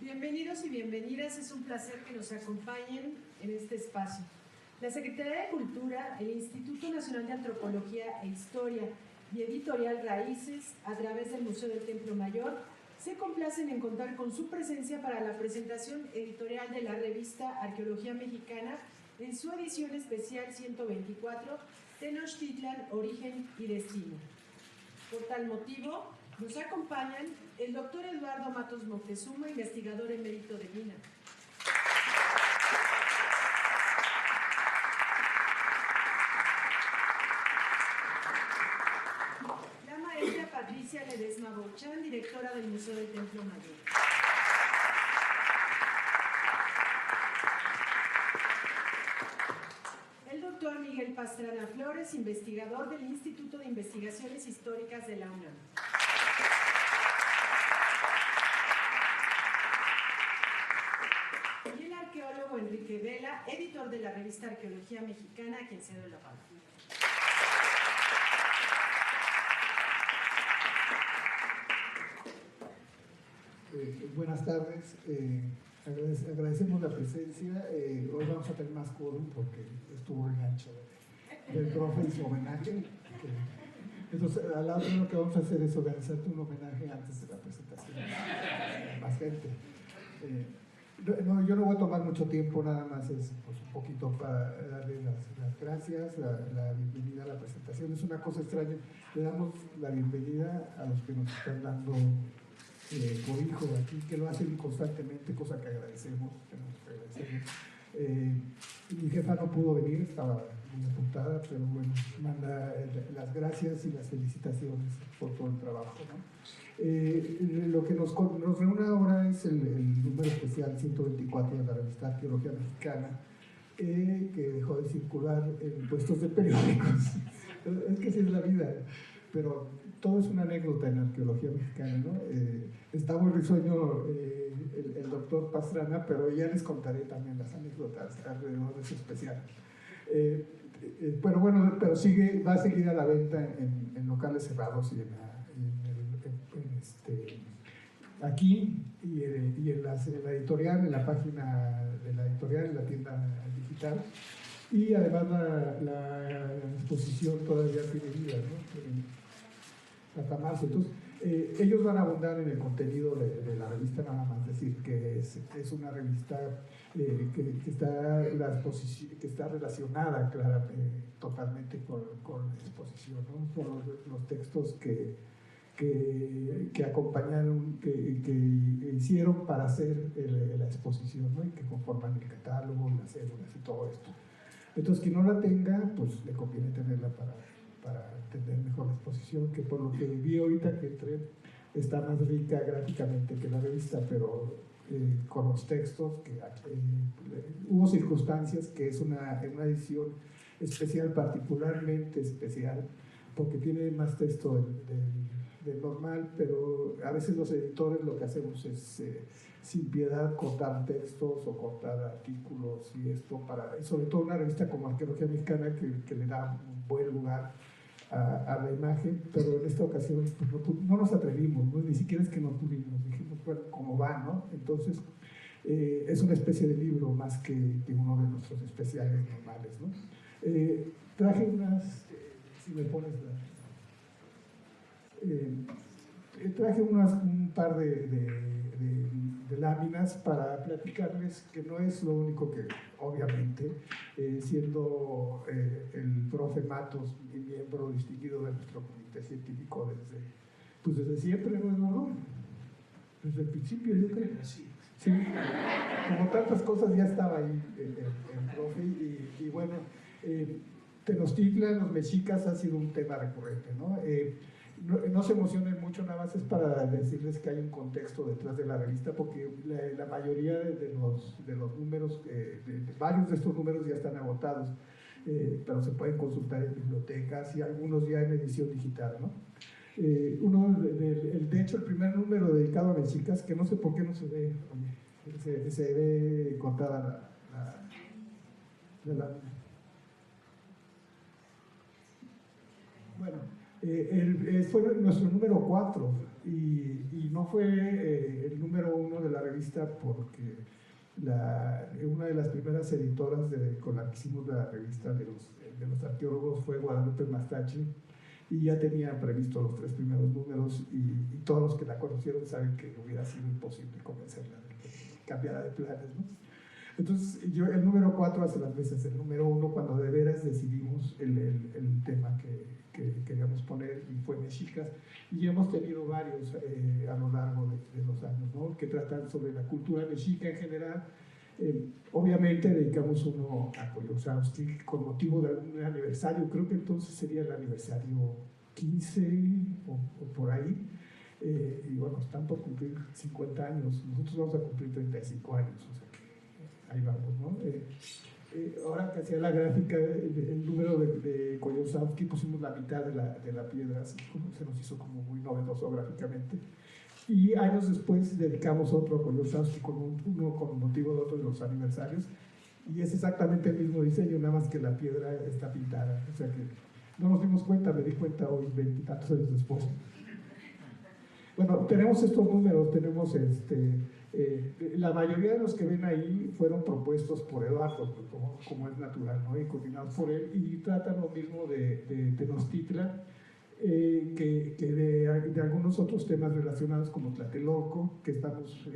Bienvenidos y bienvenidas, es un placer que nos acompañen en este espacio. La Secretaría de Cultura, el Instituto Nacional de Antropología e Historia y Editorial Raíces, a través del Museo del Templo Mayor, se complacen en contar con su presencia para la presentación editorial de la revista Arqueología Mexicana en su edición especial 124, Tenochtitlan, Origen y Destino. Por tal motivo, nos acompañan el doctor Eduardo Matos Moctezuma, investigador emérito de MINA. La maestra Patricia Ledesma Bochán, directora del Museo del Templo Mayor. El doctor Miguel Pastrana Flores, investigador del Instituto de Investigaciones Históricas de la UNAM. Y el arqueólogo Enrique Vela, editor de la revista Arqueología Mexicana, a quien cedo la palabra. Buenas tardes, agradecemos la presencia. Hoy vamos a tener más quórum porque estuvo el gancho del profe y su homenaje. Entonces, al lado lo que vamos a hacer es organizarte un homenaje antes de la presentación. Más gente. Yo no voy a tomar mucho tiempo, nada más es pues, un poquito para darle las gracias, la bienvenida a la presentación. Es una cosa extraña, le damos la bienvenida a los que nos están dando cobijo aquí, que lo hacen constantemente, cosa que agradecemos. Mi jefa no pudo venir, estaba muy apuntada, pero bueno, manda las gracias y las felicitaciones por todo el trabajo, ¿no? Lo que nos reúne ahora es el número especial 124 de la revista Arqueología Mexicana, que dejó de circular en puestos de periódicos. Es que así es la vida, pero todo es una anécdota en la arqueología mexicana, ¿no? Está muy risueño el doctor Pastrana, pero ya les contaré también las anécdotas alrededor de ese especial. Pero bueno, pero va a seguir a la venta en locales cerrados y aquí y en la editorial, en la página de la editorial, en la tienda digital. Y además la exposición todavía tiene vida, ¿no? Hasta marzo. Entonces, ellos van a abundar en el contenido de la revista, nada más decir que es una revista que está relacionada totalmente con la exposición, ¿no? Con los textos que acompañaron, que hicieron para hacer la exposición, ¿no? Y que conforman el catálogo, las cédulas y todo esto. Entonces, quien no la tenga, pues le conviene tenerla para entender mejor la exposición, que por lo que vi ahorita que entré, está más rica gráficamente que la revista, pero con los textos, hubo circunstancias que es una edición especial, particularmente especial, porque tiene más texto del normal, pero a veces los editores lo que hacemos es sin piedad cortar textos o cortar artículos y esto sobre todo una revista como Arqueología Mexicana que le da un buen lugar a la imagen, pero en esta ocasión pues, no nos atrevimos, ¿no? Ni siquiera es que no pudimos, dijimos, bueno, ¿cómo va, no? Entonces es una especie de libro más que uno de nuestros especiales normales, ¿no? Traje unas, si me pones traje un par de láminas para platicarles que no es lo único que, obviamente, siendo el profe Matos y miembro distinguido de nuestro comité científico desde siempre, ¿no, Eduardo? Desde el principio, yo creo. Sí, como tantas cosas ya estaba ahí el profe y bueno, Tenochtitlan, los mexicas ha sido un tema recurrente, ¿no? No se emocionen mucho, nada más es para decirles que hay un contexto detrás de la revista, porque la mayoría de los números, varios de estos números ya están agotados, pero se pueden consultar en bibliotecas y algunos ya en edición digital, ¿no? De hecho, el primer número dedicado a mexicas, que no sé por qué no se ve, se ve contada la lámina. Bueno, fue nuestro número 4 y no fue el número uno de la revista porque una de las primeras editoras con la que hicimos la revista de los arqueólogos fue Guadalupe Mastache, y ya tenía previsto los 3 primeros números, y todos los que la conocieron saben que hubiera sido imposible convencerla de que cambiara de planes, ¿no? Entonces, el número 4 hace las veces el número 1 cuando de veras decidimos el tema que queríamos poner, y fue Mexicas, y hemos tenido varios a lo largo de los años, ¿no? Que tratan sobre la cultura mexica en general. Obviamente dedicamos uno a Koyosavsky con motivo de algún aniversario, creo que entonces sería el aniversario 15 o por ahí, y bueno, están por cumplir 50 años, nosotros vamos a cumplir 35 años, o sea que ahí vamos, ¿no? Ahora que hacía la gráfica, el número de Koyosavsky, pusimos la mitad de la piedra, así como se nos hizo como muy novedoso gráficamente. Y años después dedicamos otro a Koyosavsky, uno con motivo de otro de los aniversarios, y es exactamente el mismo diseño, nada más que la piedra está pintada. O sea que no nos dimos cuenta, me di cuenta hoy, 20 y tantos años después. Bueno, tenemos estos números, tenemos la mayoría de los que ven ahí fueron propuestos por Eduardo, como es natural, ¿no? Y coordinados por él, y tratan lo mismo de Tenochtitlan, que de algunos otros temas relacionados como Tlatelolco, que estamos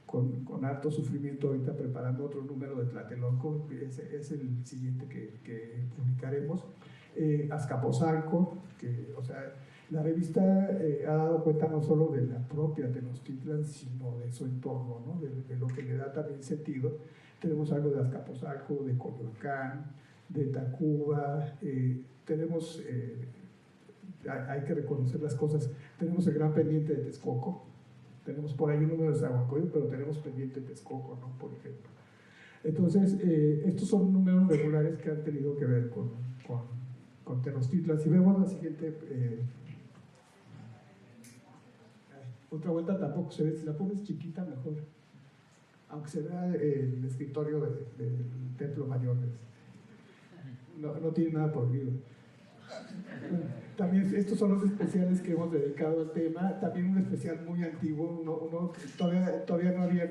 con harto sufrimiento ahorita preparando otro número de Tlatelolco, es el siguiente que publicaremos. Azcapotzalco, o sea, la revista ha dado cuenta no solo de la propia Tenochtitlan, sino de su entorno, ¿no? de lo que le da también sentido. Tenemos algo de Azcapotzalco, de Coyoacán, de Tacuba, tenemos, hay que reconocer las cosas, tenemos el gran pendiente de Texcoco, tenemos por ahí un número de Zahualcóyotl, pero tenemos pendiente de Texcoco, ¿no? Por ejemplo. Entonces, estos son números regulares que han tenido que ver con Tenochtitlan. Si vemos la siguiente... otra vuelta tampoco se ve, si la pones chiquita mejor, aunque se vea el escritorio del Templo Mayor, no tiene nada prohibido. También estos son los especiales que hemos dedicado al tema, también un especial muy antiguo, todavía no había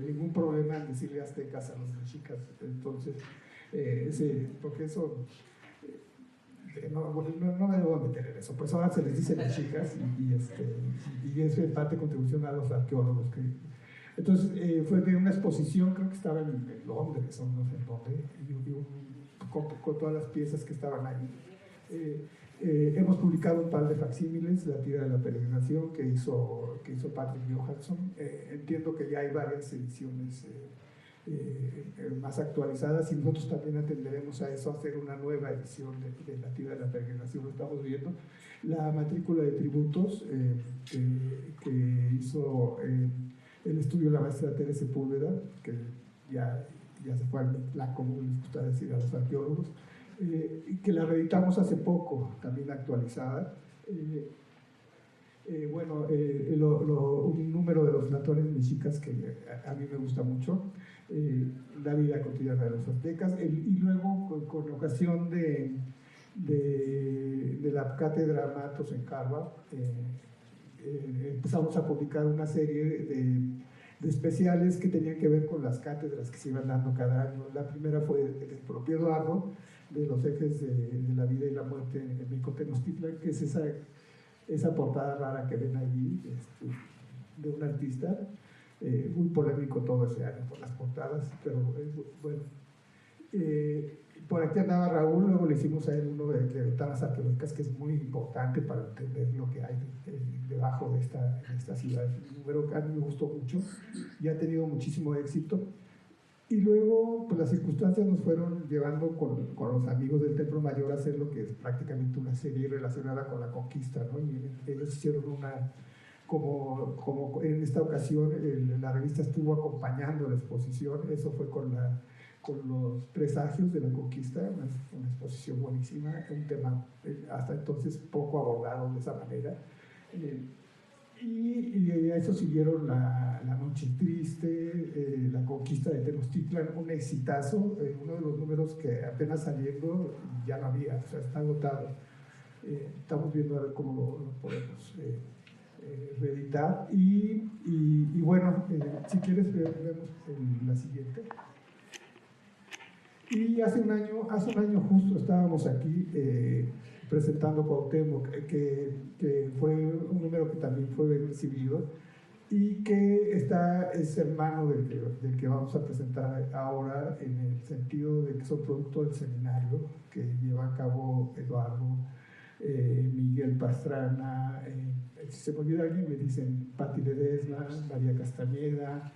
ningún problema en decirle aztecas a los mexicas, entonces, porque eso... No me debo meter en eso, pues ahora se les dice mexicas y es en parte contribución a los arqueólogos. Entonces fue de una exposición, creo que estaba en Londres o no sé en dónde, con todas las piezas que estaban ahí. Hemos publicado un par de facsímiles, La tira de la peregrinación que hizo Patrick Johansson. Entiendo que ya hay varias ediciones más actualizadas, y nosotros también atenderemos a eso, a hacer una nueva edición de La tira de la peregrinación. Lo estamos viendo. La matrícula de tributos que hizo el estudio la maestra Teresa Sepúlveda, que ya se fue al plan, como les gusta decir a los arqueólogos, y que la reeditamos hace poco, también actualizada. Un número de los latones mexicas que a mí me gusta mucho, la vida cotidiana de los aztecas, y luego con ocasión de la cátedra Matos en Harvard, empezamos a publicar una serie de especiales que tenían que ver con las cátedras que se iban dando cada año. La primera fue el propio Eduardo, de los ejes de la vida y la muerte en México Tenochtitlan, que es esa portada rara que ven allí, de un artista, muy polémico todo ese año por las portadas, pero bueno. Por aquí andaba Raúl, luego le hicimos a él uno de ventanas arqueológicas, que es muy importante para entender lo que hay debajo de esta ciudad. Un número que a mí me gustó mucho y ha tenido muchísimo éxito. Y luego, pues las circunstancias nos fueron llevando con los amigos del Templo Mayor a hacer lo que es prácticamente una serie relacionada con la conquista, ¿no? Y ellos hicieron como en esta ocasión la revista estuvo acompañando la exposición. Eso fue con los presagios de la conquista, una exposición buenísima, un tema hasta entonces poco abordado de esa manera. Y a eso siguieron la Noche Triste, la conquista de Tenochtitlan, un exitazo, uno de los números que apenas saliendo ya no había, o sea, está agotado. Estamos viendo a ver cómo lo podemos reeditar. Y bueno, si quieres vemos la siguiente. Y hace un año justo estábamos aquí presentando Cuauhtémoc, que fue un número que también fue bien recibido y que es hermano del que vamos a presentar ahora, en el sentido de que son producto del seminario que lleva a cabo Eduardo, Miguel Pastrana, si se me olvida alguien me dicen Patti Ledesma, María Castañeda,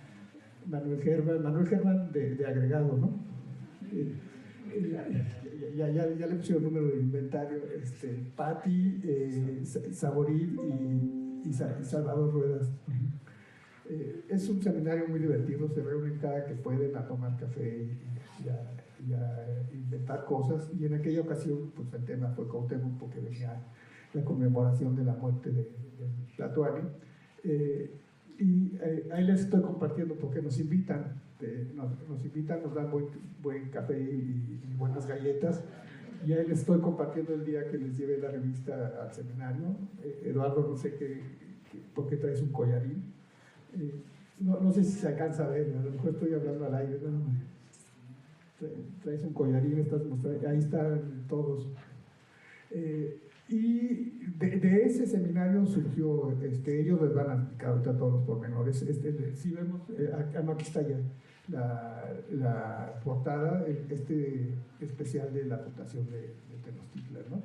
Manuel Germán de agregado, ¿no? Ya le pusieron el número de inventario, Patti, Saborit y Salvador Ruedas. Es un seminario muy divertido, se reúnen cada que pueden a tomar café y a inventar cosas, y en aquella ocasión pues el tema fue Cuauhtémoc porque venía la conmemoración de la muerte de Tlatoani, ahí les estoy compartiendo porque nos invitan, nos dan buen café y buenas galletas, y ahí les estoy compartiendo el día que les lleve la revista al seminario. Eduardo, no sé por qué traes un collarín. No sé si se alcanza a ver, a lo mejor estoy hablando al aire, ¿no? Traes un collarín, ahí están todos. Y de ese seminario surgió, ellos les van a explicar ahorita todos los pormenores. Si vemos, aquí está ya la portada, especial de la Fundación de Tenochtitlan, ¿no?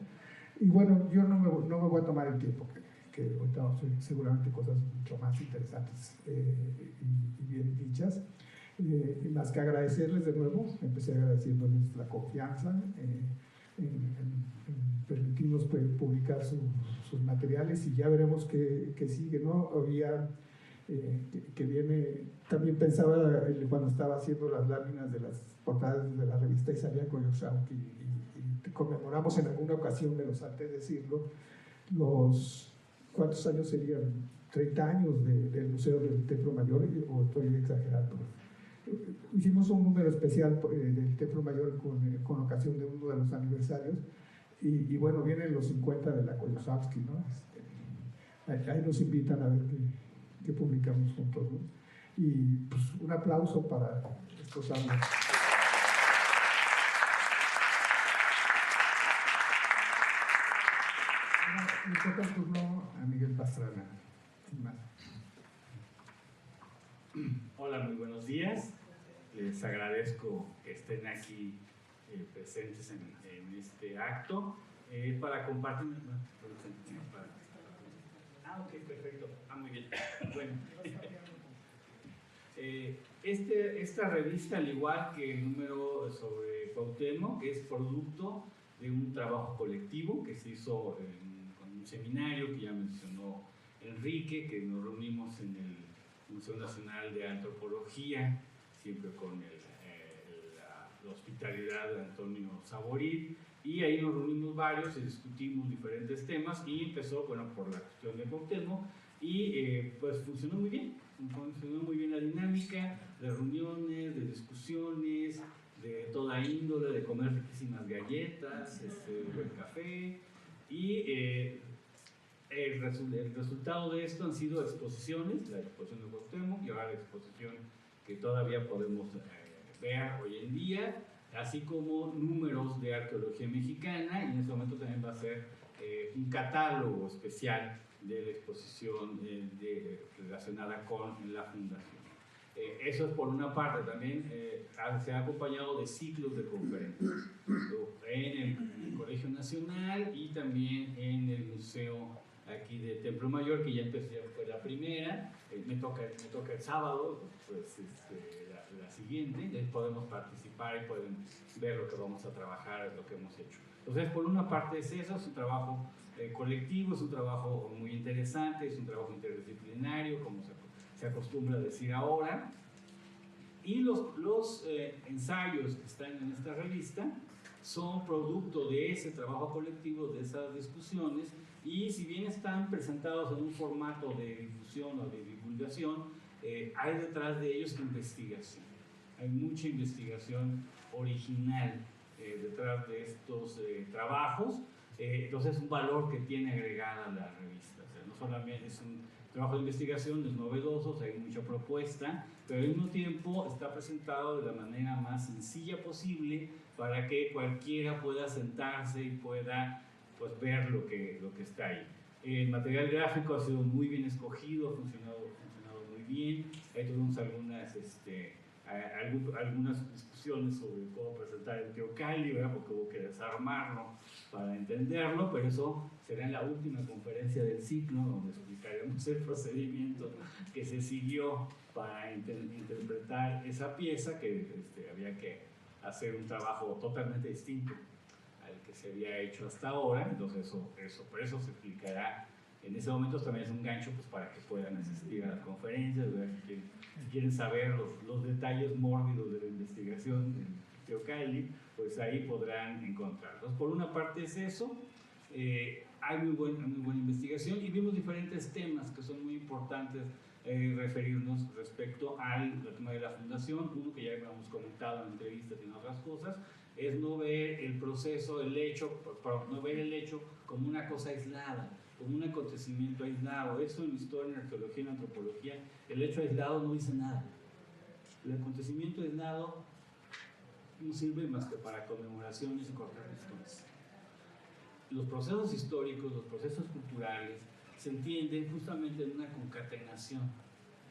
Y bueno, yo no me voy a tomar el tiempo, que ahorita vamos a ver seguramente cosas mucho más interesantes y bien dichas. Más que agradecerles de nuevo, empecé agradeciéndoles la confianza en permitirnos publicar sus materiales, y ya veremos qué sigue, ¿no? Había que viene, también pensaba cuando estaba haciendo las láminas de las portadas de la revista, y salía Coyosautli, y conmemoramos en alguna ocasión, me lo salté decirlo, ¿cuántos años serían? 30 años del Museo del Templo Mayor, o estoy exagerando. Hicimos un número especial del Templo Mayor con ocasión de uno de los aniversarios, y bueno, vienen los 50 de la Coyosautli, ¿no? Ahí nos invitan a ver qué publicamos juntos, ¿no? Y pues un aplauso para estos años. Le toca el turno a Miguel Pastrana. Sin más. Hola, muy buenos días. Les agradezco que estén aquí presentes en este acto para compartir. Ok, perfecto. Muy bien. Bueno, esta revista, al igual que el número sobre Cuauhtémoc, es producto de un trabajo colectivo que se hizo con un seminario que ya mencionó Enrique, que nos reunimos en el Museo Nacional de Antropología, siempre con la hospitalidad de Antonio Saborit, y ahí nos reunimos varios y discutimos diferentes temas, y empezó, bueno, por la cuestión de Cuauhtémoc, y pues funcionó muy bien la dinámica de reuniones, de discusiones, de toda índole, de comer riquísimas galletas, buen café, y el resultado de esto han sido exposiciones, la exposición de Cuauhtémoc y ahora la exposición que todavía podemos ver hoy en día, así como números de arqueología mexicana, y en este momento también va a ser un catálogo especial de la exposición relacionada con la fundación. Eso es por una parte. También se ha acompañado de ciclos de conferencias en el Colegio Nacional y también en el Museo aquí de Templo Mayor, que ya empecé, fue la primera. Me toca el sábado, pues la siguiente. Entonces podemos participar y pueden ver lo que vamos a trabajar, lo que hemos hecho. Entonces, por una parte es eso, es un trabajo colectivo, es un trabajo muy interesante, es un trabajo interdisciplinario, como se acostumbra a decir ahora, y los ensayos que están en esta revista son producto de ese trabajo colectivo, de esas discusiones, y si bien están presentados en un formato de difusión o de divulgación, hay detrás de ellos investigación, hay mucha investigación original detrás de estos trabajos, Entonces es un valor que tiene agregada la revista. O sea, no solamente es un trabajo de investigación, es novedoso, o sea, hay mucha propuesta, pero al mismo tiempo está presentado de la manera más sencilla posible para que cualquiera pueda sentarse y pueda pues, ver lo que está ahí. El material gráfico ha sido muy bien escogido, ha funcionado muy bien. Ahí tuvimos algunas discusiones sobre cómo presentar el Teocalli, ¿verdad? Porque hubo que desarmarlo para entenderlo, pero eso será en la última conferencia del ciclo, donde explicaremos el procedimiento que se siguió para interpretar esa pieza, que había que hacer un trabajo totalmente distinto al que se había hecho hasta ahora. Entonces por eso se explicará en ese momento. También es un gancho pues, para que puedan asistir a las conferencias, si quieren saber los detalles mórbidos de la investigación de Teocalli, pues ahí podrán encontrarlos. Por una parte es eso, hay muy buena investigación y vimos diferentes temas que son muy importantes referirnos respecto al tema de la fundación. Uno que ya hemos comentado en entrevistas y en otras cosas, es no ver el proceso, no ver el hecho como una cosa aislada, como un acontecimiento aislado. Eso en historia, en arqueología, en antropología, el hecho aislado no dice nada. El acontecimiento aislado no sirve más que para conmemoraciones y cortar listones. Los procesos históricos, los procesos culturales, se entienden justamente en una concatenación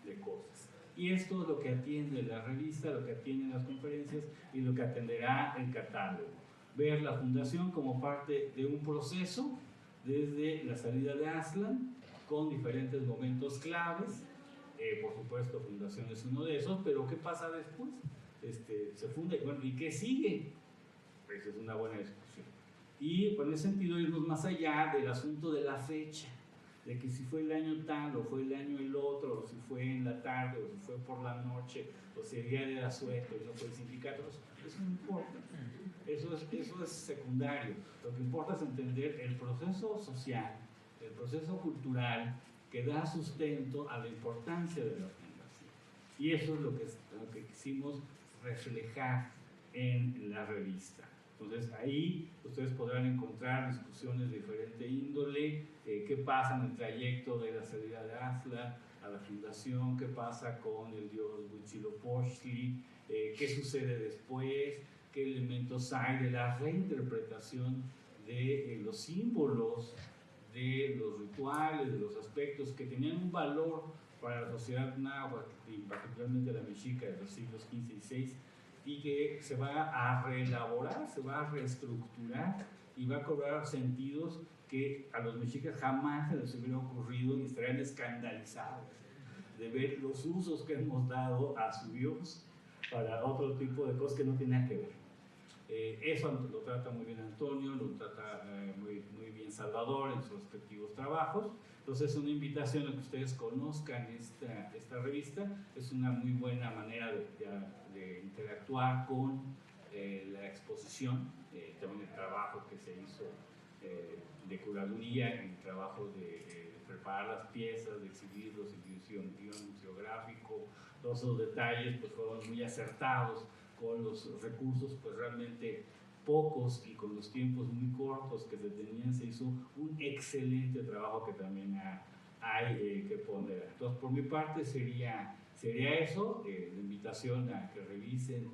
de cosas. Y esto es lo que atiende la revista, lo que atienden las conferencias y lo que atenderá el catálogo. Ver la fundación como parte de un proceso desde la salida de Aztlán, con diferentes momentos claves. Por supuesto, fundación es uno de esos, pero ¿qué pasa después? Se funda, bueno, ¿y qué sigue? Pues es una buena discusión. Y por ese sentido irnos más allá del asunto de la fecha, de que si fue el año tal, o fue el año el otro, o si fue en la tarde, o si fue por la noche, o si el día de asueto y no fue el sindicato, eso no importa. Eso es secundario. Lo que importa es entender el proceso social, el proceso cultural que da sustento a la importancia de la fundación. Y eso es lo que quisimos reflejar en la revista. Entonces ahí ustedes podrán encontrar discusiones de diferente índole, qué pasa en el trayecto de la salida de Aztlán a la fundación, qué pasa con el dios Huitzilopochtli, qué sucede después, qué elementos hay de la reinterpretación de los símbolos, de los rituales, de los aspectos que tenían un valor para la sociedad náhuatl y particularmente la mexica de los siglos XV y XVI, y que se va a reelaborar, se va a reestructurar y va a cobrar sentidos que a los mexicas jamás se les hubiera ocurrido y estarían escandalizados de ver los usos que hemos dado a su Dios para otro tipo de cosas que no tienen nada que ver. Eso lo trata muy bien Antonio, lo trata muy bien Salvador en sus respectivos trabajos. Entonces es una invitación a que ustedes conozcan esta revista. Es una muy buena manera de interactuar con la exposición, también el trabajo que se hizo de curaduría, el trabajo de preparar las piezas, de exhibirlos, guión museográfico. Todos esos detalles pues, fueron muy acertados con los recursos pues realmente pocos y con los tiempos muy cortos que se tenían. Se hizo un excelente trabajo que también hay que poner. Entonces por mi parte sería eso, la invitación a que revisen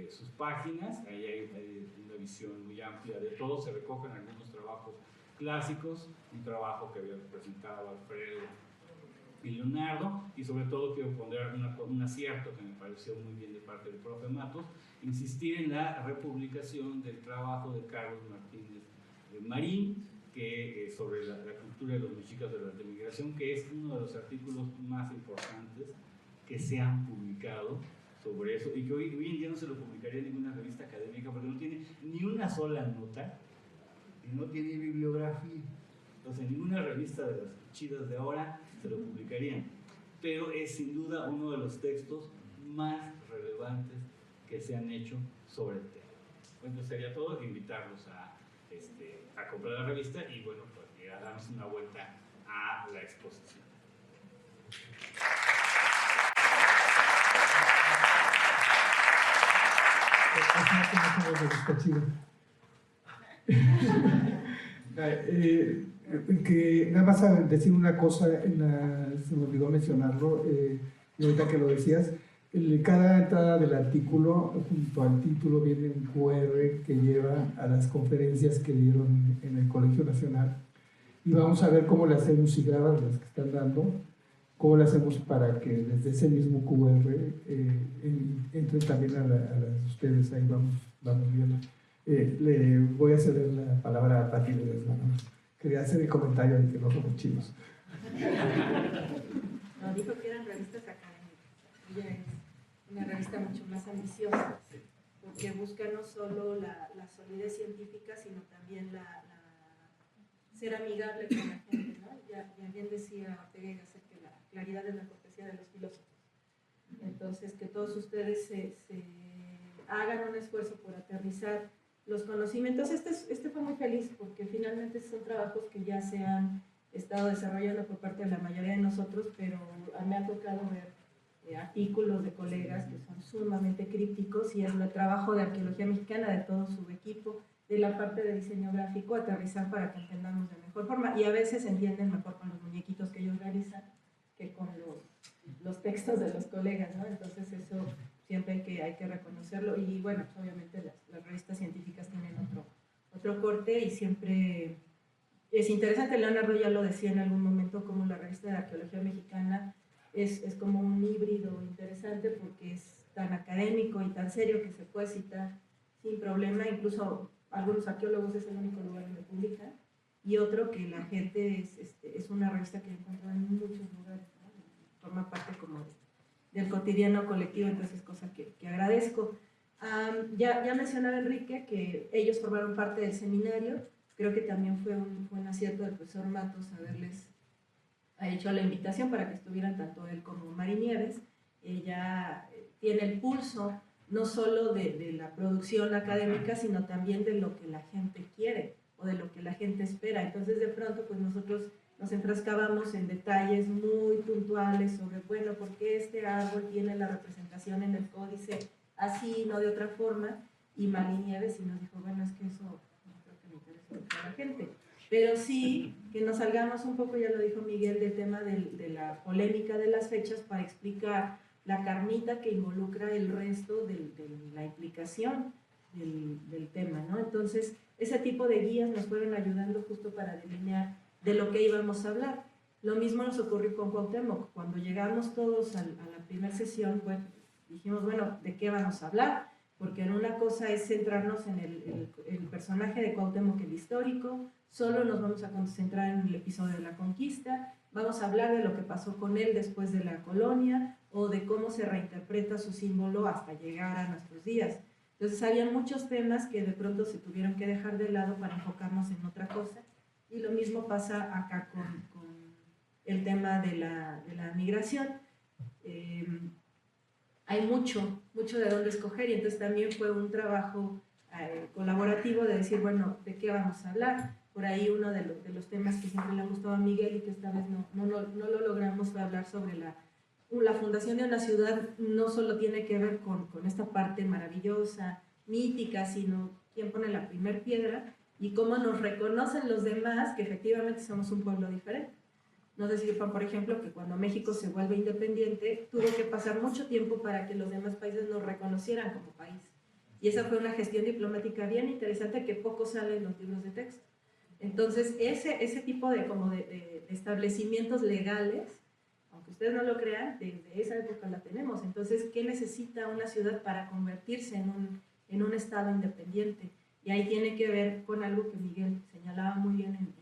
sus páginas. Ahí hay una visión muy amplia de todo, se recogen algunos trabajos clásicos, un trabajo que había presentado Alfredo y Leonardo, y sobre todo quiero poner un acierto que me pareció muy bien de parte del profe Matos, insistir en la republicación del trabajo de Carlos Martínez Marín, que sobre la cultura de los mexicas de la migración, que es uno de los artículos más importantes que se han publicado sobre eso, y que hoy en día no se lo publicaría en ninguna revista académica porque no tiene ni una sola nota y no tiene bibliografía. Entonces en ninguna revista de las chidas de ahora se lo publicarían, pero es sin duda uno de los textos más relevantes que se han hecho sobre el tema. Bueno, sería todo, invitarlos a comprar la revista y bueno, pues a darnos una vuelta a la exposición. Que nada más a decir una cosa, se me olvidó mencionarlo, y ahorita que lo decías, cada entrada del artículo, junto al título, viene un QR que lleva a las conferencias que dieron en el Colegio Nacional, y vamos a ver cómo le hacemos, si graban las que están dando, cómo le hacemos para que desde ese mismo QR entren también a las de ustedes, ahí vamos viendo. Le voy a ceder la palabra a Pati Ledesma, ¿no? Quería hacer el comentario de que no somos chinos. No, dijo que eran revistas académicas. Ella es una revista mucho más ambiciosa, porque busca no solo la solidez científica, sino también ser amigable con la gente, ¿no? Ya bien decía Ortega y Gasset que la claridad es la cortesía de los filósofos. Entonces, que todos ustedes se hagan un esfuerzo por aterrizar los conocimientos. Este fue muy feliz porque finalmente son trabajos que ya se han estado desarrollando por parte de la mayoría de nosotros, pero me ha tocado ver artículos de colegas que son sumamente crípticos, y es el trabajo de arqueología mexicana, de todo su equipo, de la parte de diseño gráfico, aterrizar para que entendamos de mejor forma, y a veces se entienden mejor con los muñequitos que ellos realizan que con los textos de los colegas, ¿no? Entonces eso siempre hay que reconocerlo, y bueno, obviamente las revistas científicas tienen otro corte, y siempre es interesante. Leonardo ya lo decía en algún momento, como la revista de arqueología mexicana es como un híbrido interesante, porque es tan académico y tan serio que se puede citar sin problema, incluso algunos arqueólogos es el único lugar donde publican, y otro que la gente es una revista que encuentra en muchos lugares, ¿no? Forma parte como del cotidiano colectivo, entonces es cosa que agradezco. Ya mencionaba Enrique que ellos formaron parte del seminario. Creo que también fue un acierto del profesor Matos haberles hecho la invitación para que estuvieran tanto él como Mari Nieves. Ella tiene el pulso no solo de la producción académica, sino también de lo que la gente quiere o de lo que la gente espera. Entonces, de pronto, pues nosotros nos enfrascábamos en detalles muy puntuales sobre, bueno, ¿por qué este árbol tiene la representación en el códice así, no de otra forma? Y Mari Nieves sí nos dijo, bueno, es que eso no creo que me interese mucho a la gente. Pero sí que nos salgamos un poco, ya lo dijo Miguel, del tema de la polémica de las fechas, para explicar la carnita que involucra el resto de la implicación del tema, ¿no? Entonces, ese tipo de guías nos fueron ayudando justo para delinear de lo que íbamos a hablar. Lo mismo nos ocurrió con Cuauhtémoc. Cuando llegamos todos a la primera sesión, pues dijimos, bueno, ¿de qué vamos a hablar? Porque en una cosa es centrarnos en el personaje de Cuauhtémoc, el histórico, solo nos vamos a concentrar en el episodio de la conquista, vamos a hablar de lo que pasó con él después de la colonia, o de cómo se reinterpreta su símbolo hasta llegar a nuestros días. Entonces había muchos temas que de pronto se tuvieron que dejar de lado para enfocarnos en otra cosa, y lo mismo pasa acá con el tema de la migración. Hay mucho de dónde escoger, y entonces también fue un trabajo colaborativo de decir, bueno, ¿de qué vamos a hablar? Por ahí uno de los temas que siempre le ha gustado a Miguel y que esta vez no lo logramos fue hablar sobre la fundación de una ciudad. No solo tiene que ver con esta parte maravillosa, mítica, sino quién pone la primer piedra y cómo nos reconocen los demás que efectivamente somos un pueblo diferente. No sé si sepan, por ejemplo, que cuando México se vuelve independiente, tuvo que pasar mucho tiempo para que los demás países nos reconocieran como país. Y esa fue una gestión diplomática bien interesante que poco sale en los libros de texto. Entonces, ese tipo de establecimientos legales, aunque ustedes no lo crean, desde esa época la tenemos. Entonces, ¿qué necesita una ciudad para convertirse en un estado independiente? Y ahí tiene que ver con algo que Miguel señalaba muy bien en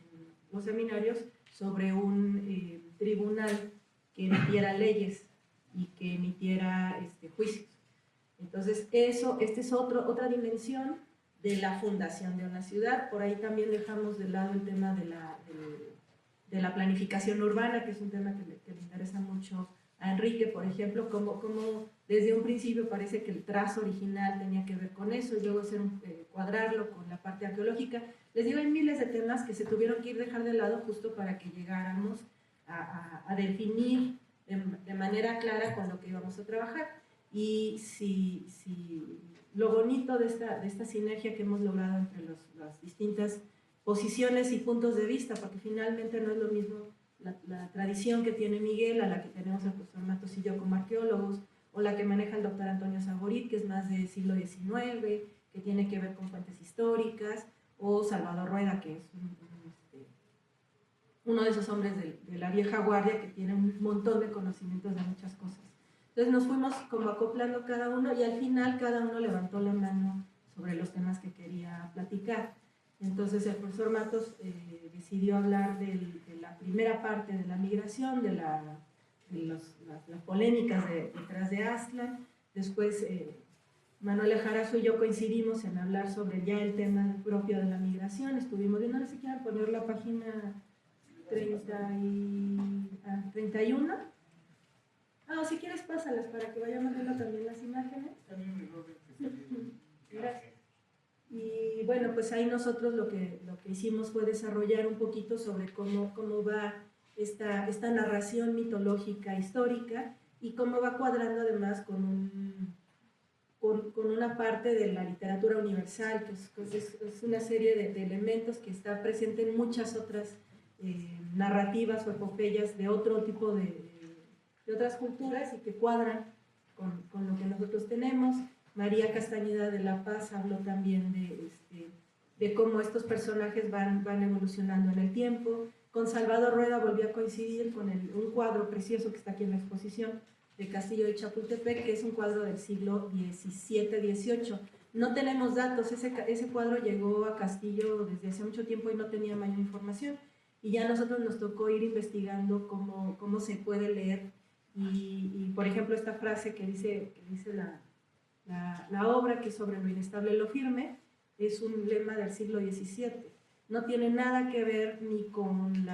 los seminarios, sobre un tribunal que emitiera leyes y que emitiera juicios. Entonces, esta es otra dimensión de la fundación de una ciudad. Por ahí también dejamos de lado el tema de la planificación urbana, que es un tema que le interesa mucho a Enrique, por ejemplo, como desde un principio parece que el trazo original tenía que ver con eso, y luego cuadrarlo con la parte arqueológica. Les digo, hay miles de temas que se tuvieron que dejar de lado justo para que llegáramos a definir de manera clara con lo que íbamos a trabajar. Y si lo bonito de esta sinergia que hemos logrado entre las distintas posiciones y puntos de vista, porque finalmente no es lo mismo la tradición que tiene Miguel a la que tenemos el profesor Matos y yo como arqueólogos, o la que maneja el doctor Antonio Saborit, que es más del siglo XIX, que tiene que ver con fuentes históricas, o Salvador Rueda, que es uno de esos hombres de la vieja guardia que tiene un montón de conocimientos de muchas cosas. Entonces nos fuimos como acoplando cada uno y al final cada uno levantó la mano sobre los temas que quería platicar. Entonces el profesor Matos decidió hablar de la primera parte de la migración, de las polémicas detrás de Aztlán. Después Manuel Ajarazu y yo coincidimos en hablar sobre ya el tema propio de la migración. Estuvimos viendo, no sé si quieren poner la página 31. Si quieres pásalas para que vayamos viendo también las imágenes. Gracias. Y bueno, pues ahí nosotros lo que hicimos fue desarrollar un poquito sobre cómo va esta narración mitológica histórica y cómo va cuadrando además con una parte de la literatura universal, que es una serie de elementos que está presente en muchas otras narrativas o epopeyas de otro tipo de otras culturas y que cuadran con lo que nosotros tenemos. María Castañeda de la Paz habló también de cómo estos personajes van evolucionando en el tiempo. Con Salvador Rueda volví a coincidir con un cuadro precioso que está aquí en la exposición de Castillo de Chapultepec, que es un cuadro del siglo XVII-XVIII. No tenemos datos, ese cuadro llegó a Castillo desde hace mucho tiempo y no tenía mayor información. Y ya a nosotros nos tocó ir investigando cómo se puede leer. Y por ejemplo, esta frase que dice la obra, que es sobre lo inestable y lo firme, es un lema del siglo XVII. No tiene nada que ver ni con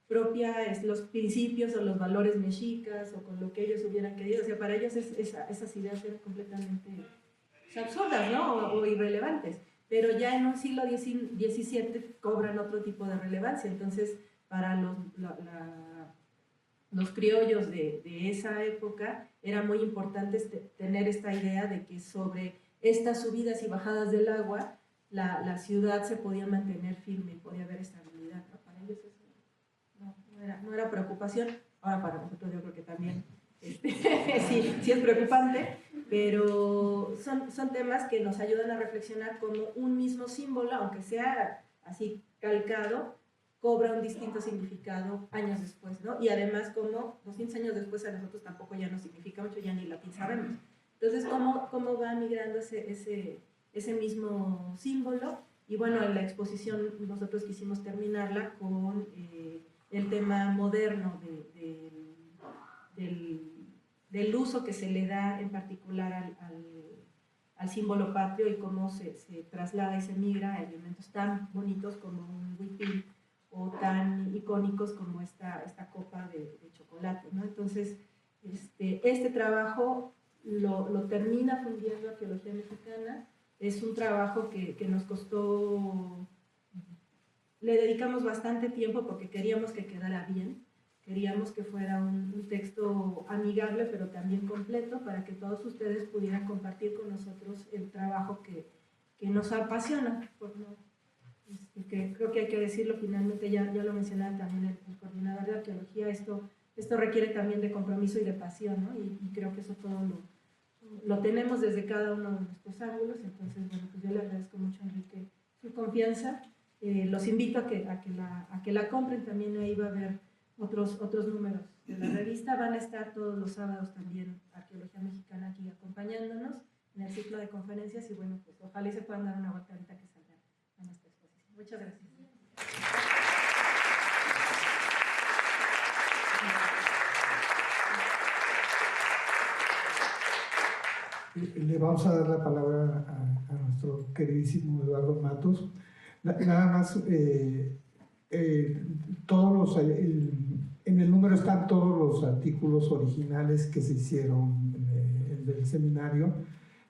los principios o los valores mexicas o con lo que ellos hubieran querido. O sea, para ellos esas ideas eran completamente absurdas, ¿no? O irrelevantes. Pero ya en un siglo XVII cobran otro tipo de relevancia. Entonces, para los criollos de esa época era muy importante tener esta idea de que sobre estas subidas y bajadas del agua la ciudad se podía mantener firme y podía haber estabilidad, ¿no? Para ellos eso no era preocupación. Ahora para nosotros yo creo que también sí es preocupante, pero son temas que nos ayudan a reflexionar como un mismo símbolo, aunque sea así calcado, cobra un distinto significado años después, ¿no? Y además como 200 años después a nosotros tampoco ya no significa mucho, ya ni latín sabemos. Entonces, ¿cómo va migrando ese mismo símbolo? Y bueno, en la exposición nosotros quisimos terminarla con el tema moderno del uso que se le da en particular al símbolo patrio y cómo se traslada y se migra a elementos tan bonitos como un huipil o tan icónicos como esta copa de chocolate, ¿no? Entonces, este trabajo lo termina fundiendo Arqueología Mexicana. Es un trabajo que nos costó, le dedicamos bastante tiempo porque queríamos que quedara bien, queríamos que fuera un texto amigable pero también completo para que todos ustedes pudieran compartir con nosotros el trabajo que nos apasiona. Que creo que hay que decirlo, finalmente ya lo mencionaba también el coordinador de arqueología, esto requiere también de compromiso y de pasión, ¿no? Y creo que eso todo lo tenemos desde cada uno de nuestros ángulos. Entonces, bueno, pues yo le agradezco mucho a Enrique su confianza. Los invito a que la compren. También ahí va a haber otros números de la revista. Van a estar todos los sábados también Arqueología Mexicana aquí acompañándonos en el ciclo de conferencias y bueno, pues ojalá y se puedan dar una vuelta ahorita que salgan a nuestra exposición. Muchas gracias. Le vamos a dar la palabra a nuestro queridísimo Eduardo Matos. Nada más, en el número están todos los artículos originales que se hicieron el del seminario,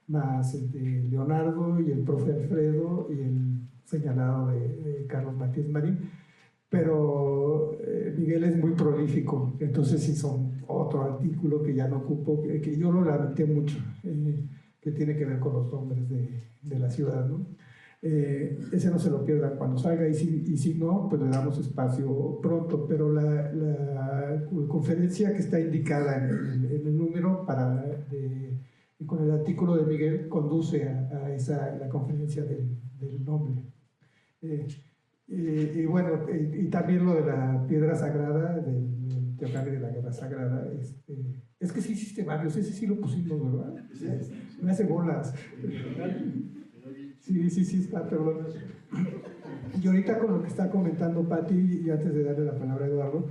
más el de Leonardo y el profe Alfredo y el señalado de Carlos Matías Marín, pero Miguel es muy prolífico, entonces hizo otro artículo que ya no ocupo, que yo lo lamenté mucho, que tiene que ver con los nombres de la ciudad, ¿no? Ese no se lo pierdan cuando salga, y si no, pues le damos espacio pronto, pero la conferencia que está indicada en el número con el artículo de Miguel conduce a la conferencia del nombre. Y bueno, y también lo de la piedra sagrada, del Teocalli de la Guerra Sagrada, es que sí hiciste varios, ese sí lo pusimos, ¿verdad? Me hace bolas. Sí, está, perdón. Y ahorita con lo que está comentando Pati, y antes de darle la palabra a Eduardo,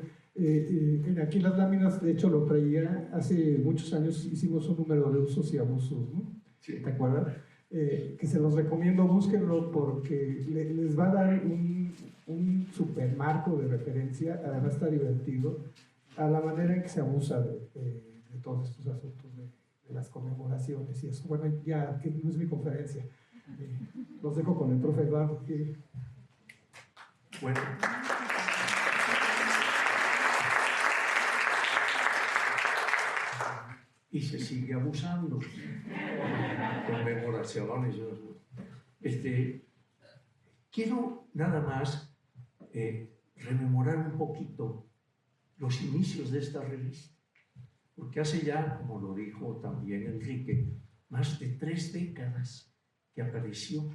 aquí las láminas, de hecho lo traía, hace muchos años hicimos un número de usos y abusos, ¿no? Sí. ¿Te acuerdas? Que se los recomiendo, búsquenlo porque les va a dar un super marco de referencia, además está divertido, a la manera en que se abusa de todos estos asuntos de las conmemoraciones y eso. Bueno, ya que no es mi conferencia, los dejo con el profe Eduardo. Bueno. Y se sigue abusando. Conmemoraciones. Quiero nada más rememorar un poquito los inicios de esta revista, porque hace ya, como lo dijo también Enrique, más de 3 décadas que apareció.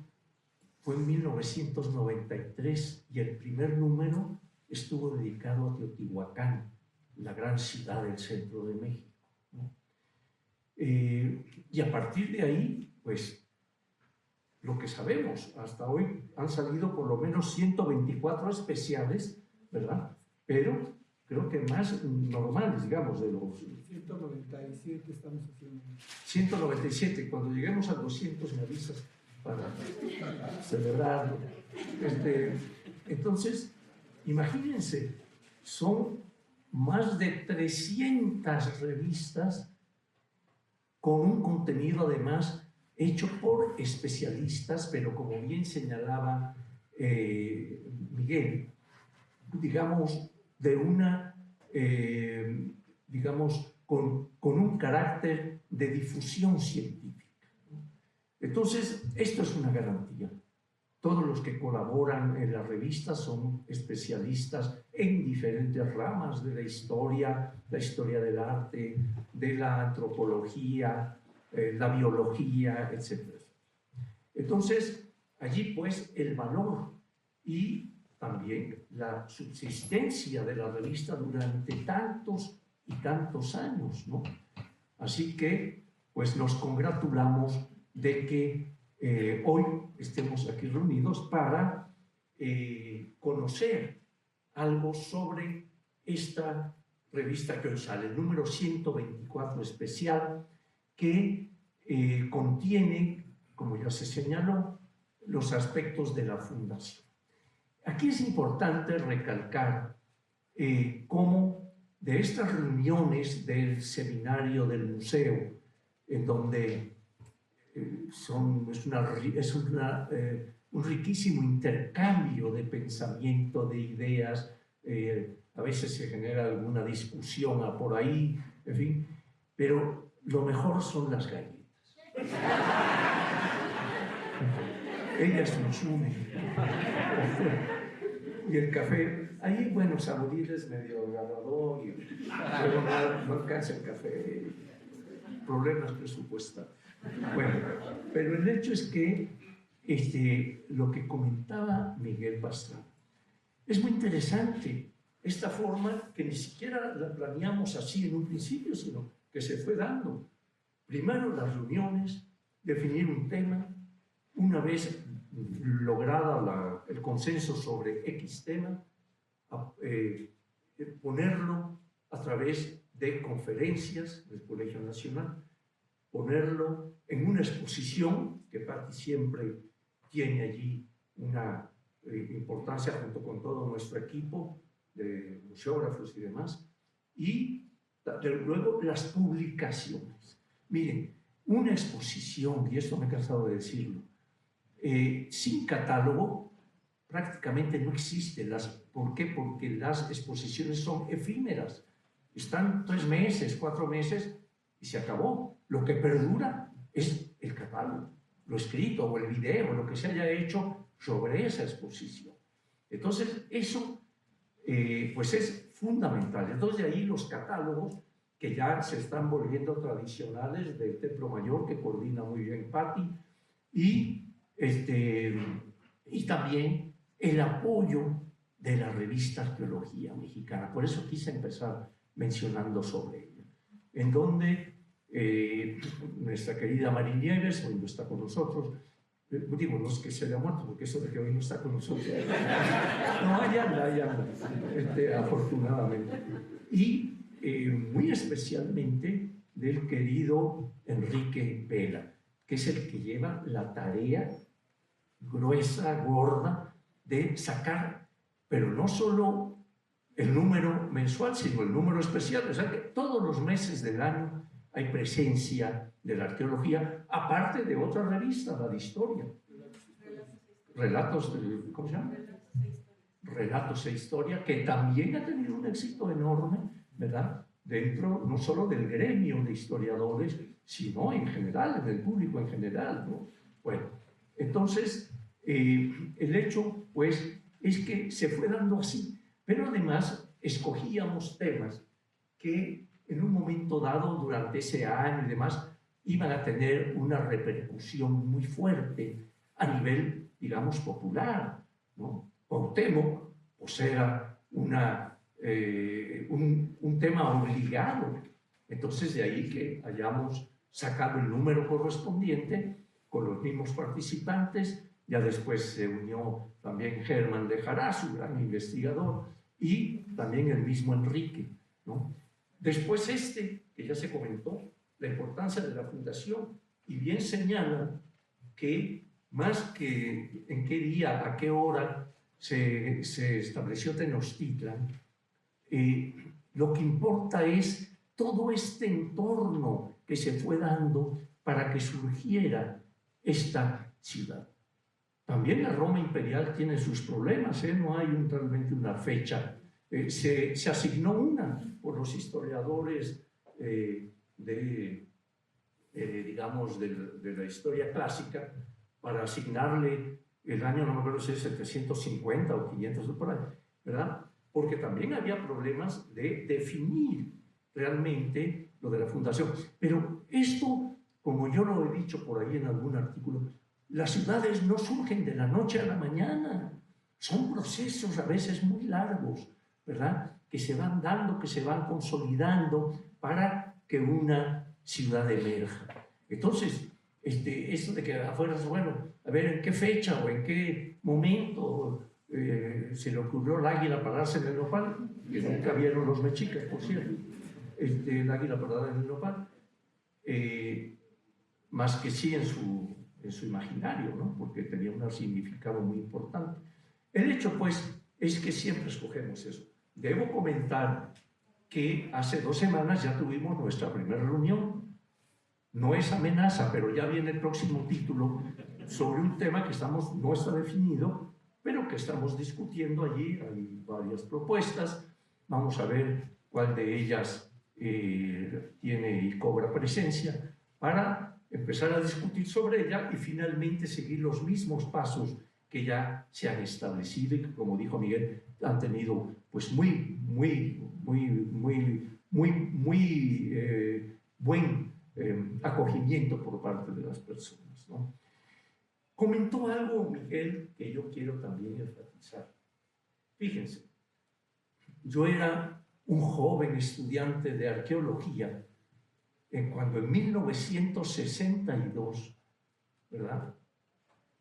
Fue en 1993 y el primer número estuvo dedicado a Teotihuacán, la gran ciudad del centro de México, ¿no? Y a partir de ahí, pues, lo que sabemos, hasta hoy han salido por lo menos 124 especiales, ¿verdad? Pero creo que más normales, digamos, de los... 197 estamos haciendo. 197, cuando lleguemos a 200 me avisas para celebrarlo. Entonces, imagínense, son más de 300 revistas con un contenido además hecho por especialistas, pero como bien señalaba Miguel, digamos, de una, digamos, con un carácter de difusión científica. Entonces, esto es una garantía. Todos los que colaboran en la revista son especialistas en diferentes ramas de la historia del arte, de la antropología, la biología, etc. Entonces, allí pues el valor y también la subsistencia de la revista durante tantos y tantos años, ¿no? Así que, pues nos congratulamos de que hoy estemos aquí reunidos para conocer algo sobre esta revista que hoy sale, el número 124 especial, que contiene, como ya se señaló, los aspectos de la fundación. Aquí es importante recalcar cómo de estas reuniones del seminario del museo, en donde es un riquísimo intercambio de pensamiento, de ideas, a veces se genera alguna discusión por ahí, en fin, pero lo mejor son las galletas. Ellas nos unen. Y el café, ahí, bueno, Saborir es medio agarrador y luego no alcanza el café, problemas presupuestarios. Bueno, pero el hecho es que lo que comentaba Miguel Pastrana es muy interesante, esta forma que ni siquiera la planeamos así en un principio, sino que se fue dando. Primero las reuniones, definir un tema, una vez lograda el consenso sobre X tema, ponerlo a través de conferencias del Colegio Nacional, ponerlo en una exposición que Pati siempre tiene allí una importancia junto con todo nuestro equipo de museógrafos y demás, y luego las publicaciones. Miren, una exposición, y esto me he cansado de decirlo, sin catálogo prácticamente no existe. ¿Por qué? Porque las exposiciones son efímeras, están 3 meses, 4 meses y se acabó. Lo que perdura es el catálogo. lo escrito o el video, lo que se haya hecho sobre esa exposición. Entonces, eso pues es fundamental. Entonces, de ahí los catálogos que ya se están volviendo tradicionales del Templo Mayor, que coordina muy bien Patti, y también el apoyo de la revista Arqueología Mexicana. Por eso quise empezar mencionando sobre ella, en donde nuestra querida Mari Nieves, hoy no está con nosotros, digo, no es que se haya muerto, porque eso de que hoy no está con nosotros, no, ahí anda, afortunadamente. Y muy especialmente del querido Enrique Vela, que es el que lleva la tarea gruesa, gorda, de sacar, pero no solo el número mensual, sino el número especial. O sea que todos los meses del año hay presencia de la arqueología, aparte de otra revista, la de historia. Relatos, ¿cómo se llama? Relatos e Historia, que también ha tenido un éxito enorme, ¿verdad? Dentro no solo del gremio de historiadores, sino en general, del público en general, ¿no? Bueno, entonces, el hecho, pues, es que se fue dando así, pero además escogíamos temas que en un momento dado, durante ese año y demás, iban a tener una repercusión muy fuerte a nivel, digamos, popular, ¿no? Cuauhtémoc, pues era un tema obligado. Entonces, de ahí que hayamos sacado el número correspondiente con los mismos participantes. Ya después se unió también Germán de Jarazu, gran investigador, y también el mismo Enrique, ¿no? Después que ya se comentó, la importancia de la fundación, y bien señala que más que en qué día, a qué hora se estableció Tenochtitlan, lo que importa es todo este entorno que se fue dando para que surgiera esta ciudad. También la Roma imperial tiene sus problemas, no hay realmente una fecha. Se asignó una por los historiadores digamos, de la historia clásica, para asignarle el año, no me acuerdo si es 750 o 500 por ahí, ¿verdad? Porque también había problemas de definir realmente lo de la fundación. Pero esto, como yo lo he dicho por ahí en algún artículo, las ciudades no surgen de la noche a la mañana, son procesos a veces muy largos, ¿verdad? Que se van dando, que se van consolidando para que una ciudad emerja. Entonces, eso de que afuera, bueno, a ver en qué fecha o en qué momento se le ocurrió al águila pararse en el nopal, que nunca vieron los mexicas, por cierto, el águila parada en el nopal, más que sí en su imaginario, ¿no? Porque tenía un significado muy importante. El hecho, pues, es que siempre escogemos eso. Debo comentar que hace 2 semanas ya tuvimos nuestra primera reunión. No es amenaza, pero ya viene el próximo título sobre un tema que no está definido, pero que estamos discutiendo allí. Hay varias propuestas. Vamos a ver cuál de ellas tiene y cobra presencia para empezar a discutir sobre ella y finalmente seguir los mismos pasos que ya se han establecido y que, como dijo Miguel, han tenido pues muy buen acogimiento por parte de las personas, ¿no? Comentó algo Miguel que yo quiero también enfatizar. Fíjense, yo era un joven estudiante de arqueología cuando en 1962, ¿verdad?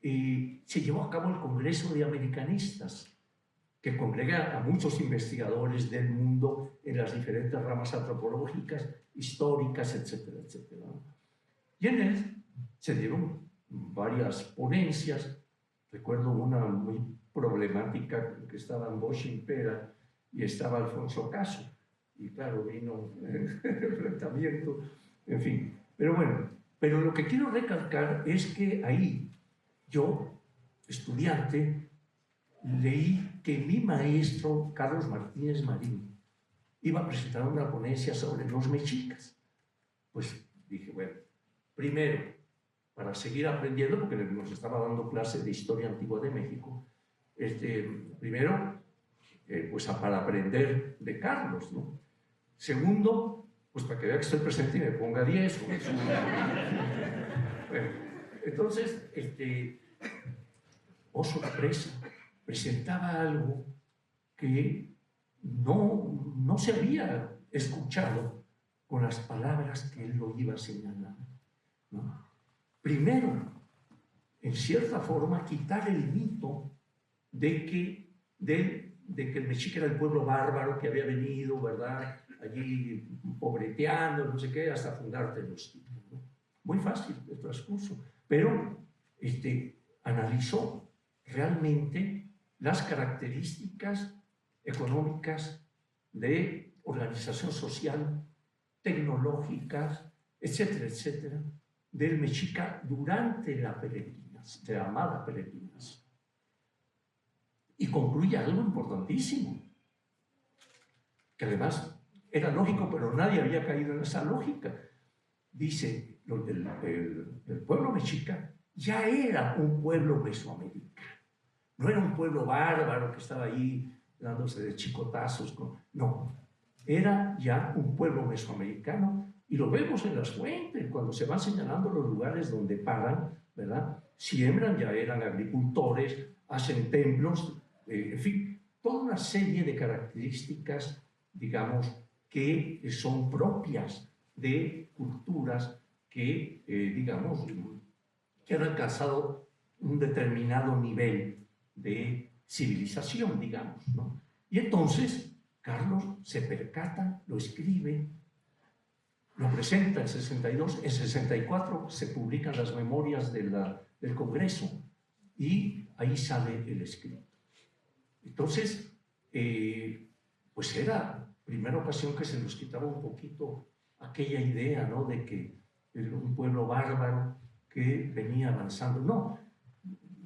Se llevó a cabo el Congreso de Americanistas, que congrega a muchos investigadores del mundo en las diferentes ramas antropológicas, históricas, etcétera, etcétera. Y en él se dieron varias ponencias. Recuerdo una muy problemática que estaban Bosch Impera y estaba Alfonso Caso. Y claro, vino el enfrentamiento, en fin. Pero bueno, pero lo que quiero recalcar es que ahí yo, estudiante, leí que mi maestro, Carlos Martínez Marín, iba a presentar una ponencia sobre los mexicas. Pues dije, bueno, primero, para seguir aprendiendo, porque nos estaba dando clase de historia antigua de México. Primero, pues para aprender de Carlos, ¿no? Segundo, pues para que vea que estoy presente y me ponga 10. Bueno, entonces, oh sorpresa, presentaba algo que no se había escuchado con las palabras que él lo iba señalando, ¿no? Primero, en cierta forma, quitar el mito de que el mexica era el pueblo bárbaro que había venido, ¿verdad?, allí pobreteando, no sé qué, hasta fundar Tenochtitlan, ¿no? Muy fácil el transcurso, pero analizó realmente las características económicas de organización social, tecnológicas, etcétera, etcétera, del mexica durante la peregrinación, de la amada peregrinación. Y concluye algo importantísimo, que además era lógico, pero nadie había caído en esa lógica. Dice, el pueblo mexica ya era un pueblo mesoamericano. No era un pueblo bárbaro que estaba ahí dándose de chicotazos. No, era ya un pueblo mesoamericano, y lo vemos en las fuentes, cuando se van señalando los lugares donde paran, ¿verdad? Siembran, ya eran agricultores, hacen templos, en fin, toda una serie de características, digamos, que son propias de culturas que, digamos, que han alcanzado un determinado nivel de civilización, digamos, ¿no? Y entonces Carlos se percata, lo escribe, lo presenta en 62, en 64 se publican las memorias del Congreso y ahí sale el escrito. Entonces, pues era la primera ocasión que se nos quitaba un poquito aquella idea, ¿no?, de que era un pueblo bárbaro que venía avanzando. No,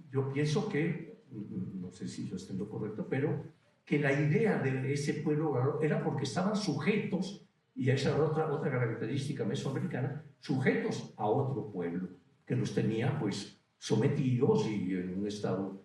yo pienso que, no sé si yo estoy en lo correcto, pero que la idea de ese pueblo bárbaro era porque estaban sujetos, y esa era otra característica mesoamericana, sujetos a otro pueblo que los tenía pues sometidos y en un estado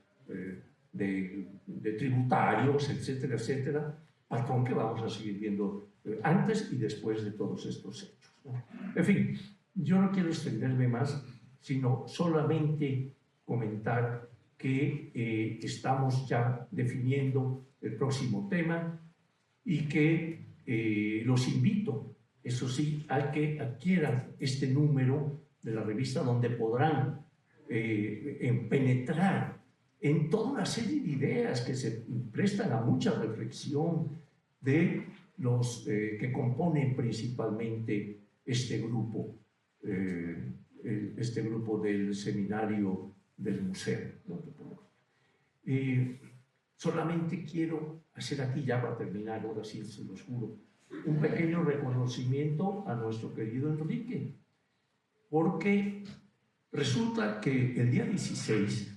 de tributarios, etcétera, etcétera, patrón que vamos a seguir viendo antes y después de todos estos hechos, ¿no? En fin, yo no quiero extenderme más, sino solamente comentar que estamos ya definiendo el próximo tema y que los invito, eso sí, a que adquieran este número de la revista, donde podrán penetrar en toda una serie de ideas que se prestan a mucha reflexión de los que componen principalmente este grupo del seminario del museo, ¿no? Solamente quiero hacer aquí, ya para terminar, ahora sí se los juro, un pequeño reconocimiento a nuestro querido Enrique, porque resulta que el día 16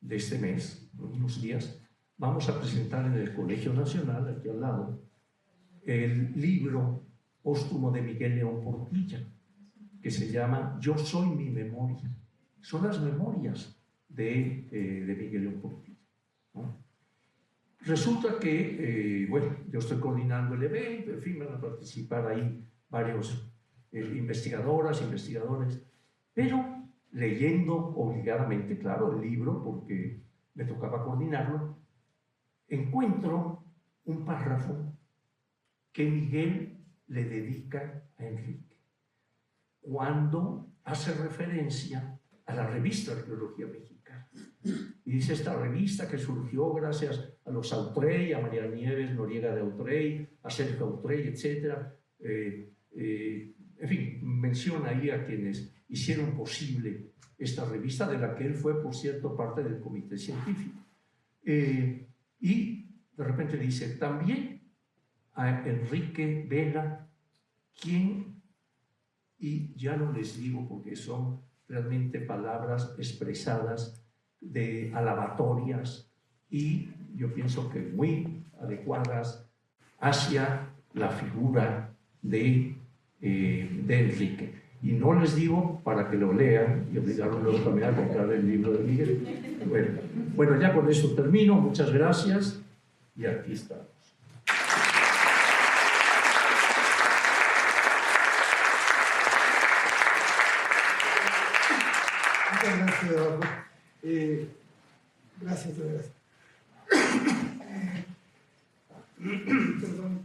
de este mes, en unos días, vamos a presentar en el Colegio Nacional, aquí al lado, el libro póstumo de Miguel León Portilla, que se llama Yo soy mi memoria. Son las memorias de Miguel León Portilla, ¿no? Resulta que, bueno, yo estoy coordinando el evento, en fin, van a participar ahí varios investigadoras, investigadores, pero leyendo obligadamente, claro, el libro, porque me tocaba coordinarlo, encuentro un párrafo que Miguel le dedica a Enrique, cuando hace referencia a la revista Arqueología Mexicana. Y dice, esta revista que surgió gracias a los Autrey, a María Nieves Noriega de Autrey, a Sergio Autrey, etc. En fin, menciona ahí a quienes hicieron posible esta revista, de la que él fue, por cierto, parte del comité científico. Y de repente dice, también a Enrique Vela, quien, y ya no les digo porque son realmente palabras expresadas de alabatorias y yo pienso que muy adecuadas hacia la figura de Enrique. Y no les digo para que lo lean y obligaron luego también a comprar el libro de Miguel. Bueno, ya con eso termino. Muchas gracias y aquí estamos. Muchas gracias, Eduardo. Gracias, de veras. Perdón,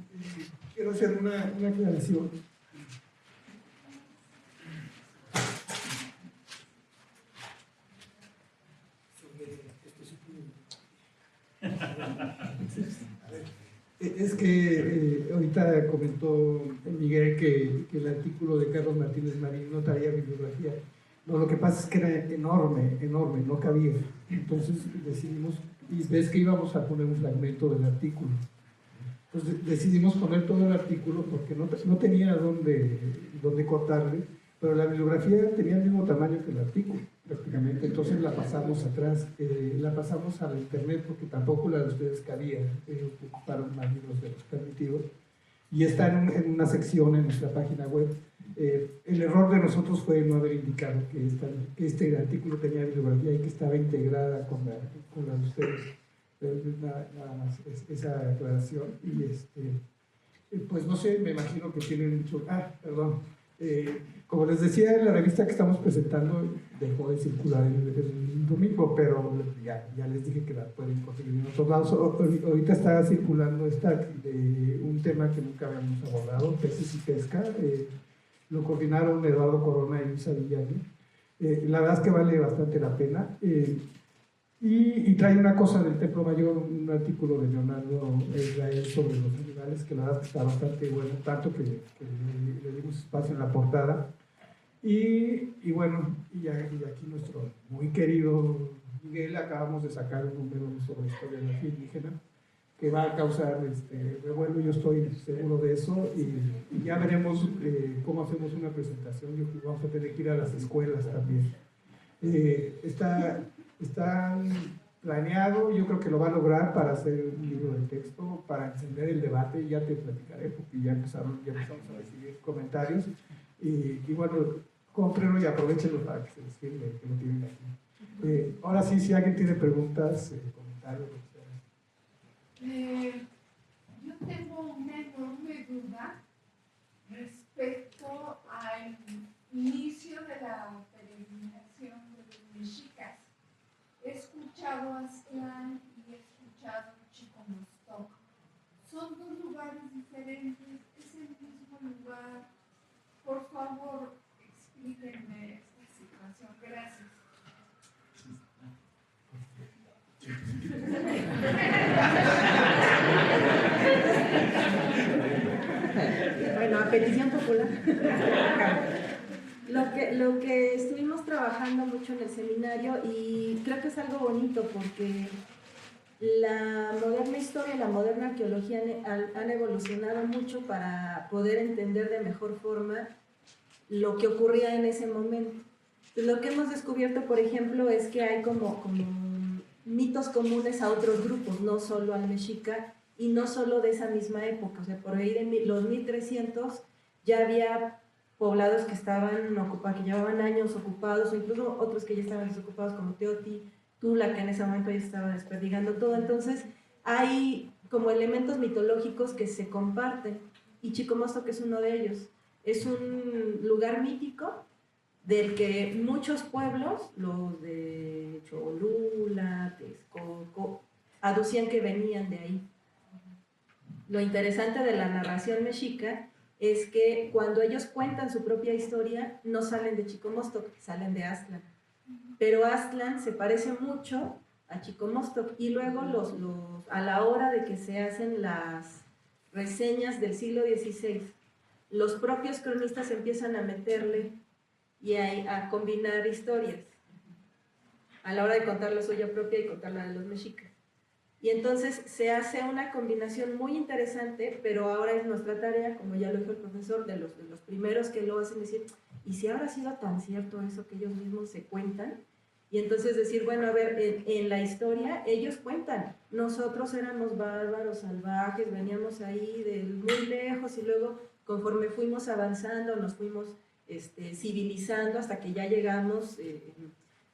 quiero hacer una aclaración. Es que ahorita comentó Miguel que el artículo de Carlos Martínez Marín no traía bibliografía. No, lo que pasa es que era enorme, no cabía. Entonces decidimos, y ves que íbamos a poner un fragmento del artículo. Entonces decidimos poner todo el artículo porque no tenía dónde cortarle, pero la bibliografía tenía el mismo tamaño que el artículo, prácticamente. Entonces la pasamos atrás, la pasamos a la internet porque tampoco la de ustedes cabía, ocuparon más libros de los permitidos. Y está en una sección en nuestra página web. El error de nosotros fue no haber indicado que este artículo tenía bibliografía y que estaba integrada con la de ustedes. Nada más esa aclaración. Y pues no sé, me imagino que tienen mucho... perdón. Como les decía, en la revista que estamos presentando dejó de circular el domingo, pero ya les dije que la pueden conseguir en otros lados. Ahorita está circulando un tema que nunca habíamos abordado, peces y pesca. Lo coordinaron Eduardo Corona y Luisa Villani. La verdad es que vale bastante la pena. Y trae una cosa del Templo Mayor, un artículo de Leonardo Israel sobre los animales, que la verdad está bastante bueno, tanto que le dimos espacio en la portada. Y bueno, y aquí nuestro muy querido Miguel, acabamos de sacar un número sobre historia de la vida indígena, que va a causar revuelo, yo estoy seguro de eso, y ya veremos cómo hacemos una presentación. Yo creo que vamos a tener que ir a las escuelas también. Está planeado, yo creo que lo va a lograr para hacer un libro de texto, para encender el debate, y ya te platicaré porque ya empezamos a recibir comentarios, y bueno, cómprenlo y aprovechenlo para que se les firme, que lo tienen aquí. Ahora sí, si alguien tiene preguntas, comentarios, yo tengo una enorme duda respecto al inicio de la peregrinación de los mexicas. He escuchado Aztlán y he escuchado Chicomostoc. Son dos lugares diferentes, es el mismo lugar. Por favor, explíquenme esta situación. Gracias. Bueno, a petición popular. Lo que estuvimos trabajando mucho en el seminario, y creo que es algo bonito porque la moderna historia y la moderna arqueología han evolucionado mucho para poder entender de mejor forma lo que ocurría en ese momento. Entonces, lo que hemos descubierto, por ejemplo, es que hay como mitos comunes a otros grupos, no solo al mexica y no solo de esa misma época. O sea, por ahí de los 1300 ya había poblados que estaban ocupados, que llevaban años ocupados, o incluso otros que ya estaban desocupados, como Teoti, Tula, que en ese momento ya estaba desperdigando todo. Entonces hay como elementos mitológicos que se comparten, y Chicomostoc es uno de ellos. Es un lugar mítico del que muchos pueblos, los de Cholula, Texcoco, aducían que venían de ahí. Lo interesante de la narración mexica es que cuando ellos cuentan su propia historia, no salen de Chicomostoc, salen de Aztlán. Pero Aztlán se parece mucho a Chicomostoc, y luego a la hora de que se hacen las reseñas del siglo XVI, los propios cronistas empiezan a meterle y a combinar historias a la hora de contar la suya propia y contar la de los mexicas. Y entonces se hace una combinación muy interesante, pero ahora es nuestra tarea, como ya lo dijo el profesor, de los primeros que lo hacen, decir, ¿y si habrá sido tan cierto eso que ellos mismos se cuentan? Y entonces decir, bueno, a ver, en la historia ellos cuentan, nosotros éramos bárbaros, salvajes, veníamos ahí de muy lejos, y luego conforme fuimos avanzando nos fuimos civilizando hasta que ya llegamos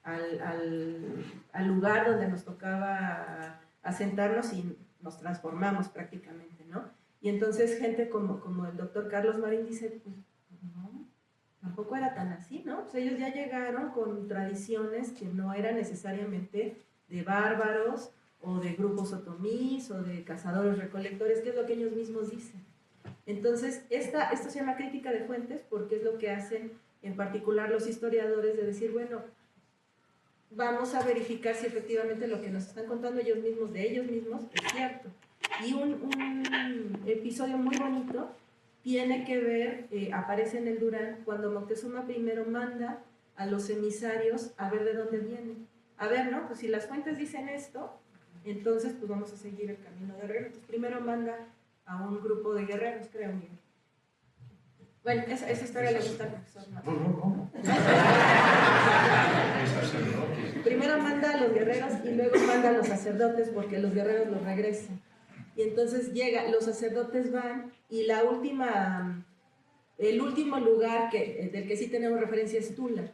al lugar donde nos tocaba asentarnos y nos transformamos prácticamente, ¿no? Y entonces gente como el doctor Carlos Marín dice, pues no, tampoco era tan así, ¿no? Pues ellos ya llegaron con tradiciones que no eran necesariamente de bárbaros o de grupos otomís o de cazadores recolectores, que es lo que ellos mismos dicen. Entonces, esto se llama crítica de fuentes porque es lo que hacen en particular los historiadores, de decir, bueno, vamos a verificar si efectivamente lo que nos están contando ellos mismos de ellos mismos es cierto. Y un episodio muy bonito tiene que ver, aparece en el Durán, cuando Moctezuma primero manda a los emisarios a ver de dónde vienen. A ver, ¿no? Pues si las fuentes dicen esto, entonces pues vamos a seguir el camino de regreso. Entonces primero manda a un grupo de guerreros, creo. Bueno, esa historia le gusta al profesor. No. Primero manda a los guerreros y luego manda a los sacerdotes porque los guerreros los regresan. Y entonces los sacerdotes van y el último lugar del que sí tenemos referencia es Tula.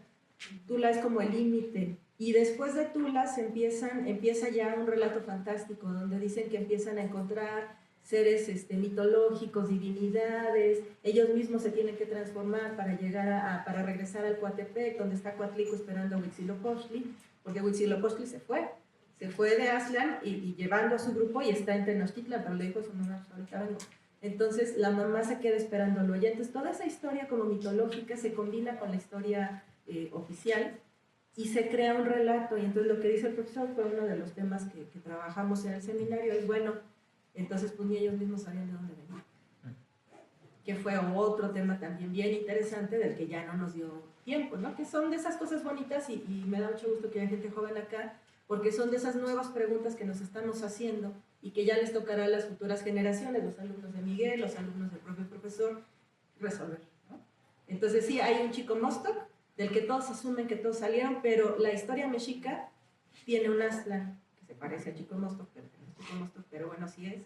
Tula es como el límite. Y después de Tula empieza ya un relato fantástico donde dicen que empiezan a encontrar seres mitológicos, divinidades, ellos mismos se tienen que transformar para regresar al Coatepec, donde está Coatlico esperando a Huitzilopochtli, porque Huitzilopochtli se fue de Aztlán y llevando a su grupo y está en Tenochtitlan, pero le dijo a su mamá, ahorita vengo. Entonces la mamá se queda esperándolo, y entonces toda esa historia como mitológica se combina con la historia oficial, y se crea un relato. Y entonces lo que dice el profesor fue uno de los temas que trabajamos en el seminario, es bueno, entonces pues ni ellos mismos sabían de dónde venían, que fue otro tema también bien interesante del que ya no nos dio tiempo, ¿no? Que son de esas cosas bonitas, y me da mucho gusto que haya gente joven acá, porque son de esas nuevas preguntas que nos estamos haciendo y que ya les tocará a las futuras generaciones, los alumnos de Miguel, los alumnos del propio profesor, resolver, ¿no? Entonces sí, hay un chico Mostoc del que todos asumen que todos salieron, pero la historia mexica tiene un Aztlán que se parece a Chico Mostoc, pero bueno, sí es.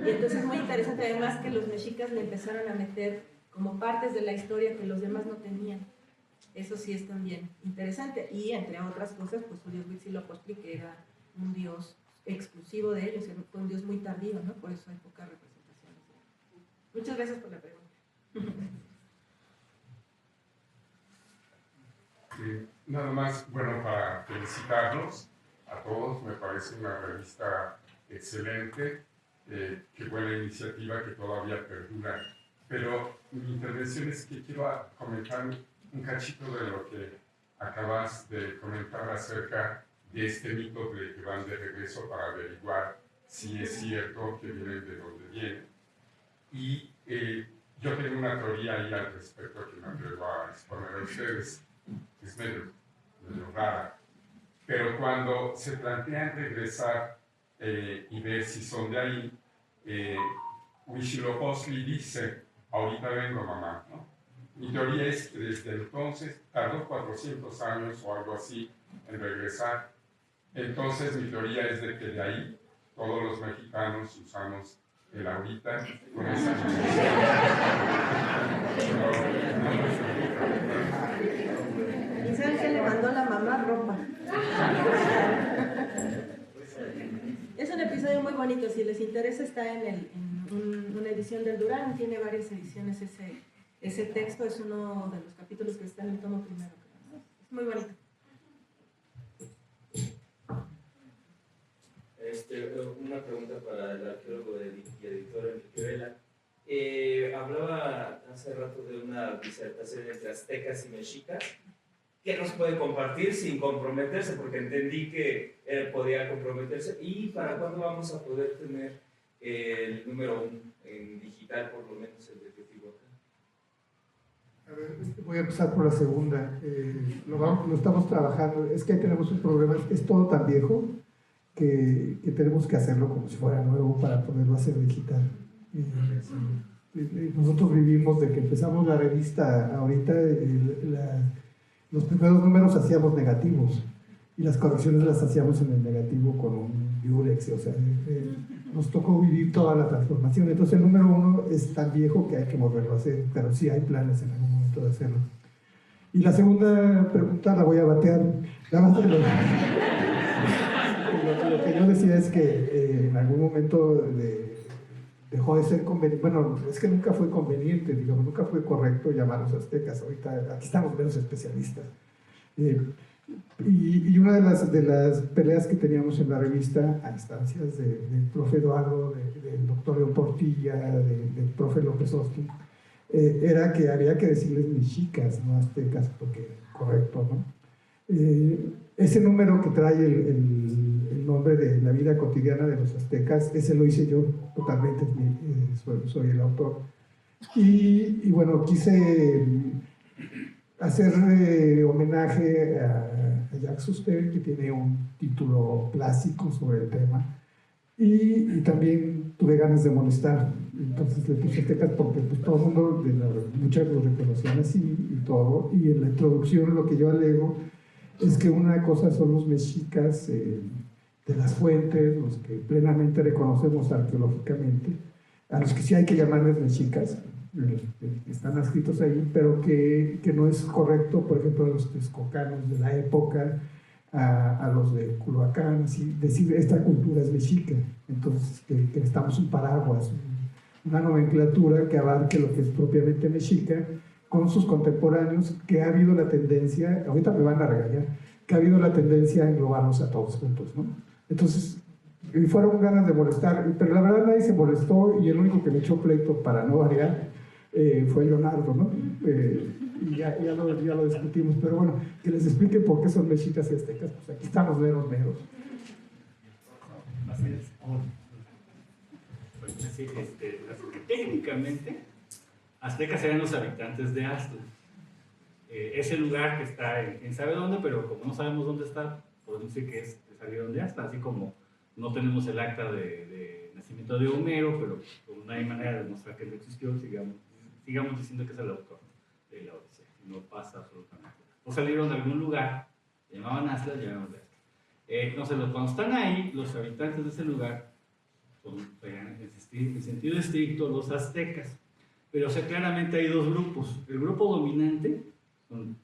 Y entonces es muy interesante además que los mexicas le empezaron a meter como partes de la historia que los demás no tenían. Eso sí es también interesante. Y entre otras cosas, pues su dios Huitzilopochtli, que era un dios exclusivo de ellos, fue un dios muy tardío, ¿no? Por eso hay pocas representaciones. Muchas gracias por la pregunta. Nada más, bueno, para felicitarlos a todos, me parece una revista excelente, qué buena iniciativa que todavía perdura. Pero mi intervención es que quiero comentar un cachito de lo que acabas de comentar acerca de este mito de que van de regreso para averiguar si es cierto que vienen de donde vienen. Y yo tengo una teoría ahí al respecto que me atrevo a exponer a ustedes. Es medio rara, pero cuando se plantean regresar y ver si son de ahí, Huitzilopochtli dice, ahorita vengo mamá, ¿no? Mi teoría es que desde entonces tardó 400 años o algo así en regresar. Entonces mi teoría es de que de ahí todos los mexicanos usamos el ahorita con esa ¿Y saben qué le mandó la mamá? Ropa. Es un episodio muy bonito, si les interesa está en una edición del Durán, tiene varias ediciones ese texto, es uno de los capítulos que está en el tomo primero. Es muy bonito. Una pregunta para el arqueólogo y editor Enrique Vela. Hablaba hace rato de una disertación entre aztecas y mexicas. ¿Qué nos puede compartir sin comprometerse? Porque entendí que él podía comprometerse. ¿Y para cuándo vamos a poder tener el número 1 en digital, por lo menos el de Teotihuacán? A ver, voy a empezar por la segunda. Lo estamos trabajando. Es que ahí tenemos un problema. Es todo tan viejo que tenemos que hacerlo como si fuera nuevo para poderlo hacer digital. Nosotros vivimos de que empezamos la revista ahorita, los primeros números hacíamos negativos y las correcciones las hacíamos en el negativo con un Durex, o sea, nos tocó vivir toda la transformación. Entonces el número 1 es tan viejo que hay que volverlo a hacer, pero sí hay planes en algún momento de hacerlo. Y la segunda pregunta la voy a batear. Nada más lo que yo decía es que en algún momento dejó de ser conveniente. Bueno, es que nunca fue conveniente, digamos, nunca fue correcto llamar a los aztecas. Ahorita aquí estamos menos especialistas. Y una de las peleas que teníamos en la revista, a instancias del profe Eduardo, del doctor León Portilla, del profe López Austin, era que había que decirles mexicas, no aztecas, porque correcto, ¿no? Ese número que trae el nombre de la vida cotidiana de los aztecas, ese lo hice yo totalmente, soy el autor. Y bueno, quise hacer homenaje a Jacques Cousteau, que tiene un título clásico sobre el tema, y también tuve ganas de molestar. Entonces le puse aztecas porque pues, todo el mundo, muchos lo reconocían así y todo. Y en la introducción lo que yo alego es que una cosa son los mexicas de las fuentes, los que plenamente reconocemos arqueológicamente, a los que sí hay que llamarles mexicas, que están escritos ahí, pero que no es correcto, por ejemplo, a los texcocanos de la época, a los de Culhuacán, así, decir esta cultura es mexica. Entonces, que necesitamos un paraguas, una nomenclatura que abarque lo que es propiamente mexica, con sus contemporáneos, que ha habido la tendencia, ahorita me van a regañar, que ha habido la tendencia a englobarnos a todos juntos, ¿no? Entonces, fueron ganas de molestar, pero la verdad nadie se molestó y el único que le echó pleito para no variar fue Leonardo, ¿no? Y ya lo discutimos, pero bueno, que les explique por qué son mexicas y aztecas, pues aquí están los meros. Así es. Pues, sí, técnicamente, aztecas eran los habitantes de Aztla. Ese lugar que está en sabe dónde, pero como no sabemos dónde está, podemos decir que salieron de Aztla, así como no tenemos el acta de nacimiento de Homero, pero como no hay manera de demostrar que no existió, sigamos diciendo que es el autor de la Odisea. No pasa absolutamente nada. O salieron de algún lugar, llamaban Aztla, llamaban de Aztla. Entonces, cuando están ahí, los habitantes de ese lugar son, en sentido estricto, los aztecas. Pero claramente hay dos grupos. El grupo dominante,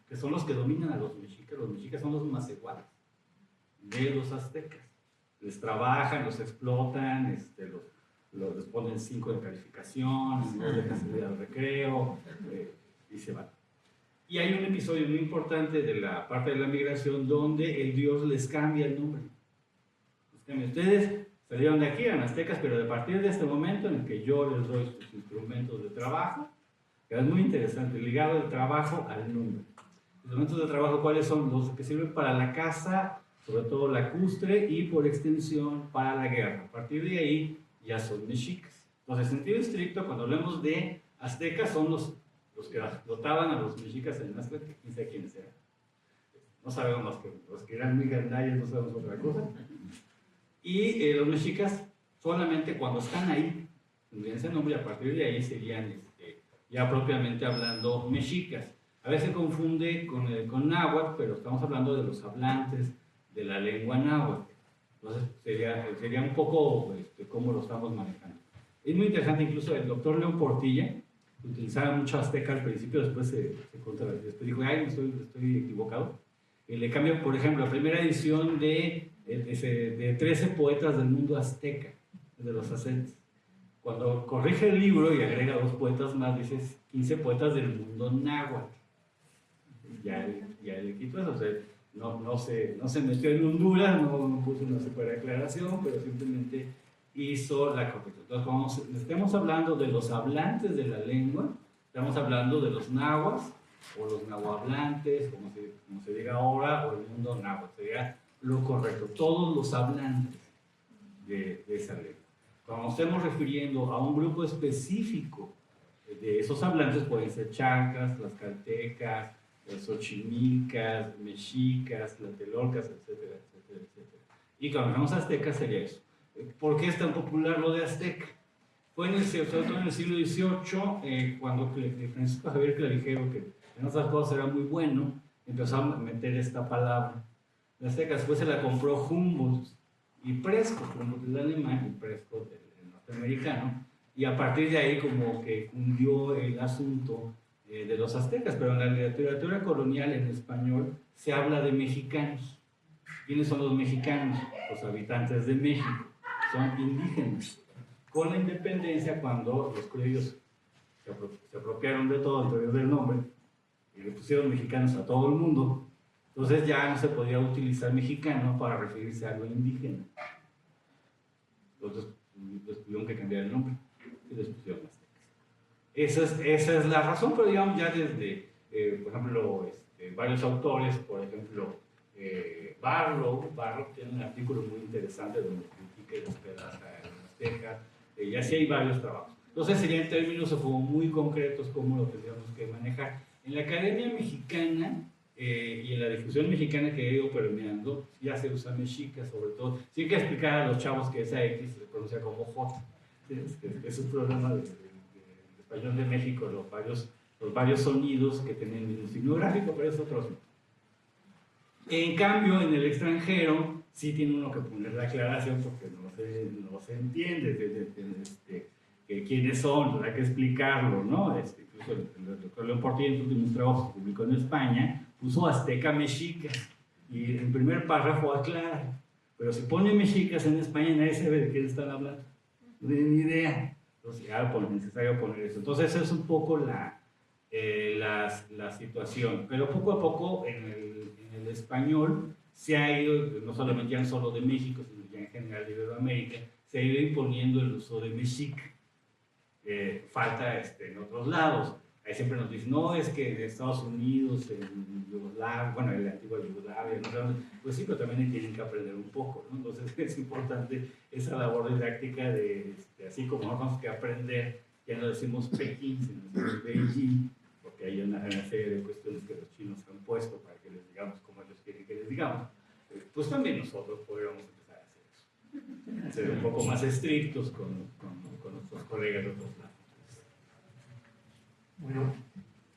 que son los que dominan a los mexicas son los macehualas de los aztecas. Les trabajan, los explotan, les ponen 5 de calificación, no dejan salir al recreo, y se van. Y hay un episodio muy importante de la parte de la migración donde el dios les cambia el nombre. Ustedes salieron de aquí, eran aztecas, pero a partir de este momento en el que yo les doy sus instrumentos de trabajo, que es muy interesante, ligado el trabajo al nombre. Los instrumentos de trabajo, ¿cuáles son? Los que sirven para la caza, sobre todo lacustre, y por extensión para la guerra. A partir de ahí ya son mexicas. Entonces, en sentido estricto, cuando hablamos de aztecas, son los que explotaban a los mexicas en Aztla, que quién sabe quiénes eran. No sabemos los que eran muy gandallas, no sabemos otra cosa. Y los mexicas solamente cuando están ahí tendrían ese nombre, y a partir de ahí serían ya propiamente hablando mexicas. A veces se confunde con náhuatl, pero estamos hablando de los hablantes de la lengua náhuatl. Entonces sería un poco cómo lo estamos manejando. Es muy interesante, incluso el doctor León Portilla utilizaba mucho azteca al principio, después dijo, ay, estoy equivocado. Y le cambió, por ejemplo, la primera edición de 13 poetas del mundo azteca, de los aztecas. Cuando corrige el libro y agrega 2 poetas más, dice 15 poetas del mundo náhuatl. Ya le quitó eso, o sea, no se metió en Honduras, no puso una super aclaración, pero simplemente hizo la corrección. Entonces, cuando estemos hablando de los hablantes de la lengua, estamos hablando de los nahuas, o los nahuablantes, como se diga ahora, o el mundo náhuatl, sería lo correcto, todos los hablantes de esa lengua. Cuando nos estemos refiriendo a un grupo específico de esos hablantes, pueden ser chancas, tlaxcaltecas, xochimilcas, mexicas, tlatelolcas, etcétera, etcétera, etcétera. Y cuando hablamos aztecas sería eso. ¿Por qué es tan popular lo de azteca? Fue sobre todo en el siglo XVIII, cuando Francisco Javier Clavijero, que en otras cosas era muy bueno, empezó a meter esta palabra. La azteca después se la compró Humboldt y Prescott, Humboldt del alemán y Prescott del norteamericano, y a partir de ahí como que hundió el asunto de los aztecas, pero en la literatura colonial en español se habla de mexicanos. ¿Quiénes son los mexicanos? Los habitantes de México, son indígenas. Con la independencia, cuando los criollos se apropiaron de todo, incluido del nombre, y le pusieron mexicanos a todo el mundo, entonces ya no se podía utilizar mexicano para referirse a algo indígena. Entonces les tuvieron que cambiar el nombre y les pusieron aztecas. Esa es la razón, pero digamos ya desde, por ejemplo, varios autores, por ejemplo, Barlow tiene un artículo muy interesante donde critica el hospedaje azteca, y así hay varios trabajos. Entonces serían términos como muy concretos cómo lo tendríamos que manejar. En la Academia Mexicana y en la difusión mexicana que he ido permeando, ya se usa mexica sobre todo. Sí hay que explicar a los chavos que esa X se pronuncia como J. Es un problema del español de México, los varios sonidos que tienen el mismo signo gráfico, pero es otro asunto. En cambio, en el extranjero, sí tiene uno que poner la aclaración porque no se entiende quiénes son, hay que explicarlo, ¿no? Incluso el doctor León Portilla en sus últimos trabajos que publicó en España puso azteca mexica y en el primer párrafo aclara, pero si pone mexicas en España nadie sabe de quién están hablando, no tienen ni idea. Entonces ya es necesario poner eso. Entonces esa es un poco la situación, pero poco a poco en el español se ha ido, no solamente ya solo de México, sino ya en general de Iberoamérica, se ha ido imponiendo el uso de mexica. Falta en otros lados. Ahí siempre nos dicen, no, es que en Estados Unidos, en Yugoslavia, bueno, en la antigua Yugoslavia, ¿no? Pues sí, pero también tienen que aprender un poco, ¿no? Entonces es importante esa labor didáctica de, así como no tenemos que aprender, ya no decimos Pekín, sino decimos Beijing, porque hay una serie de cuestiones que los chinos han puesto para que les digamos como ellos quieren que les digamos. Pues también nosotros podríamos empezar a hacer eso. Ser un poco más estrictos con nuestros colegas de otros lados. Bueno,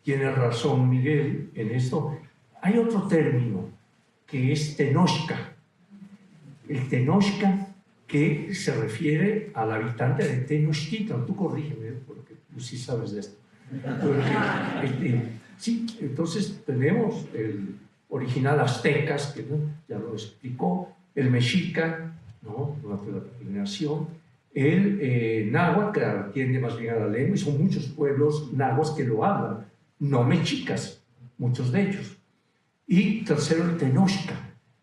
tiene razón Miguel en esto. Hay otro término que es tenochca. El tenochca que se refiere al habitante de Tenochtitlan. Tú corrígeme, porque tú sí sabes de esto. Sí, entonces tenemos el original aztecas, que ya lo explicó, el mexica, ¿no? Durante la peregrinación, el náhuatl, que atiende más bien a la lengua, y son muchos pueblos nahuas que lo hablan, no mexicas, muchos de ellos. Y tercero, el tenochca.